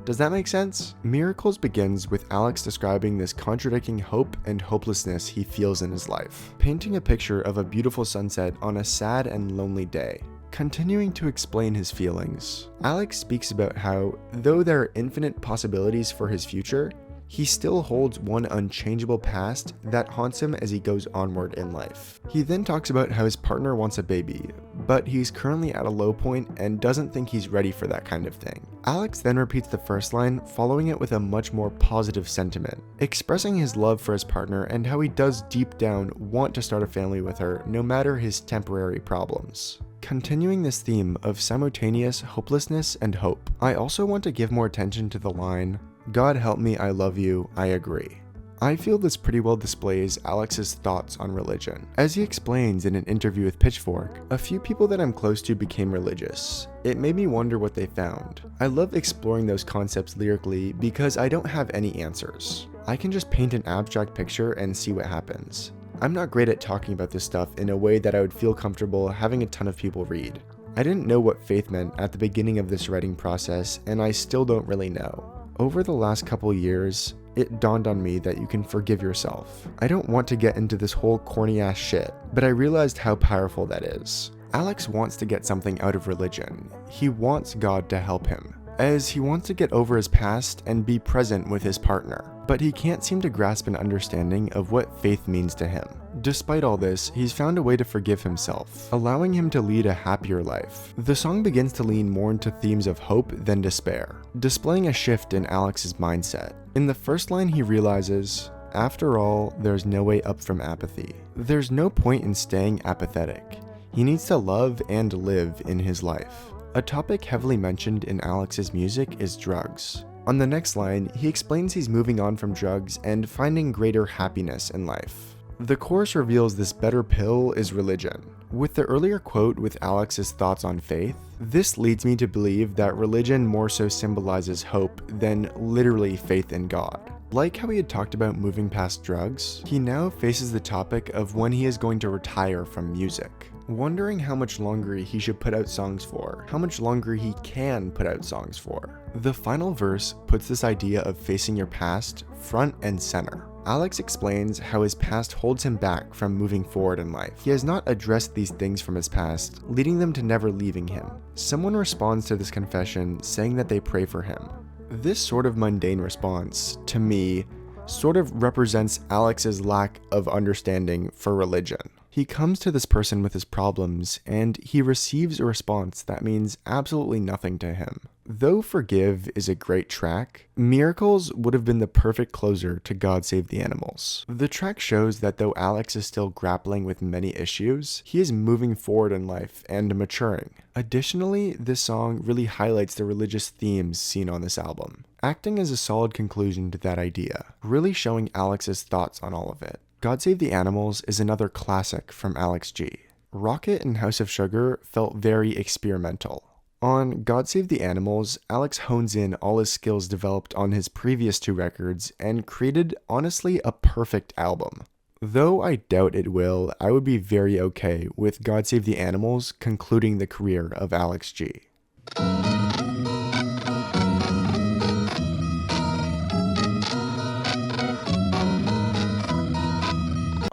Does that make sense? Miracles begins with Alex describing this contradicting hope and hopelessness he feels in his life, painting a picture of a beautiful sunset on a sad and lonely day. Continuing to explain his feelings, Alex speaks about how, though there are infinite possibilities for his future, he still holds one unchangeable past that haunts him as he goes onward in life. He then talks about how his partner wants a baby, but he's currently at a low point and doesn't think he's ready for that kind of thing. Alex then repeats the first line, following it with a much more positive sentiment, expressing his love for his partner and how he does deep down want to start a family with her no matter his temporary problems. Continuing this theme of simultaneous hopelessness and hope, I also want to give more attention to the line, "God help me, I love you, I agree." I feel this pretty well displays Alex's thoughts on religion. As he explains in an interview with Pitchfork, a few people that I'm close to became religious. It made me wonder what they found. I love exploring those concepts lyrically because I don't have any answers. I can just paint an abstract picture and see what happens. I'm not great at talking about this stuff in a way that I would feel comfortable having a ton of people read. I didn't know what faith meant at the beginning of this writing process, and I still don't really know. Over the last couple years, it dawned on me that you can forgive yourself. I don't want to get into this whole corny ass shit, but I realized how powerful that is. Alex wants to get something out of religion. He wants God to help him, as he wants to get over his past and be present with his partner. But he can't seem to grasp an understanding of what faith means to him. Despite all this, he's found a way to forgive himself, allowing him to lead a happier life. The song begins to lean more into themes of hope than despair, displaying a shift in Alex's mindset. In the first line, he realizes, after all, there's no way up from apathy. There's no point in staying apathetic. He needs to love and live in his life. A topic heavily mentioned in Alex's music is drugs. On the next line, he explains he's moving on from drugs and finding greater happiness in life. The chorus reveals this better pill is religion. With the earlier quote with Alex's thoughts on faith, this leads me to believe that religion more so symbolizes hope than literally faith in God. Like how he had talked about moving past drugs, he now faces the topic of when he is going to retire from music. Wondering how much longer he should put out songs for, how much longer he can put out songs for. The final verse puts this idea of facing your past front and center. Alex explains how his past holds him back from moving forward in life. He has not addressed these things from his past, leading them to never leaving him. Someone responds to this confession saying that they pray for him. This sort of mundane response, to me, sort of represents Alex's lack of understanding for religion. He comes to this person with his problems, and he receives a response that means absolutely nothing to him. Though Forgive is a great track, Miracles would have been the perfect closer to God Save the Animals. The track shows that though Alex is still grappling with many issues, he is moving forward in life and maturing. Additionally, this song really highlights the religious themes seen on this album, acting as a solid conclusion to that idea, really showing Alex's thoughts on all of it. God Save the Animals is another classic from Alex G. Rocket and House of Sugar felt very experimental. On God Save the Animals, Alex hones in all his skills developed on his previous two records and created, honestly, a perfect album. Though I doubt it will, I would be very okay with God Save the Animals concluding the career of Alex G.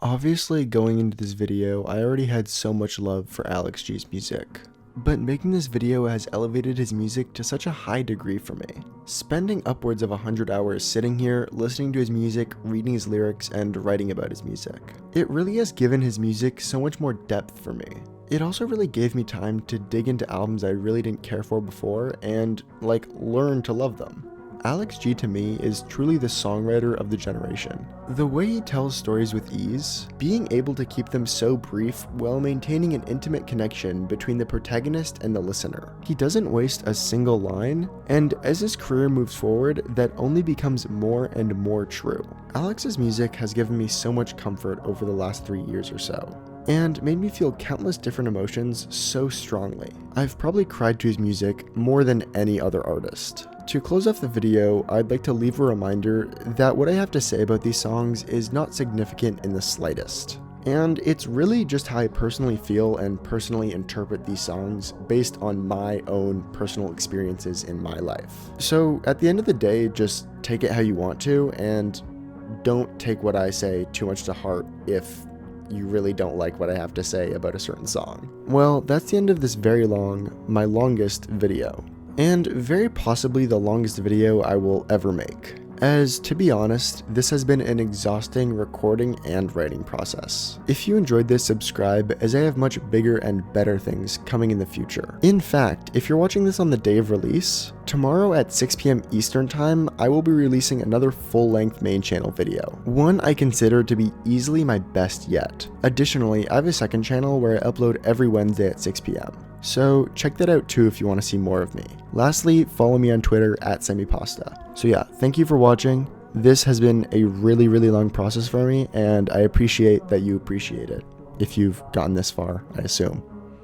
Obviously, going into this video, I already had so much love for Alex G's music, but making this video has elevated his music to such a high degree for me. Spending upwards of 100 hours sitting here, listening to his music, reading his lyrics, and writing about his music. It really has given his music so much more depth for me. It also really gave me time to dig into albums I really didn't care for before and, learn to love them. Alex G to me is truly the songwriter of the generation. The way he tells stories with ease, being able to keep them so brief while maintaining an intimate connection between the protagonist and the listener. He doesn't waste a single line, and as his career moves forward, that only becomes more and more true. Alex's music has given me so much comfort over the last 3 years or so, and made me feel countless different emotions so strongly. I've probably cried to his music more than any other artist. To close off the video, I'd like to leave a reminder that what I have to say about these songs is not significant in the slightest. And it's really just how I personally feel and personally interpret these songs based on my own personal experiences in my life. So at the end of the day, just take it how you want to, and don't take what I say too much to heart if you really don't like what I have to say about a certain song. Well, that's the end of this my longest video. And very possibly the longest video I will ever make. as to be honest, this has been an exhausting recording and writing process. If you enjoyed this, subscribe, as I have much bigger and better things coming in the future. In fact, if you're watching this on the day of release, tomorrow at 6 p.m. Eastern Time, I will be releasing another full-length main channel video, one I consider to be easily my best yet. Additionally, I have a second channel where I upload every Wednesday at 6 p.m. So check that out too if you want to see more of me. Lastly, follow me on Twitter at semipasta. So yeah, thank you for watching. This has been a really long process for me, and I appreciate that you appreciate it, if you've gotten this far, I assume.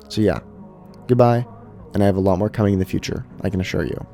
So yeah, goodbye, and I have a lot more coming in the future, I can assure you.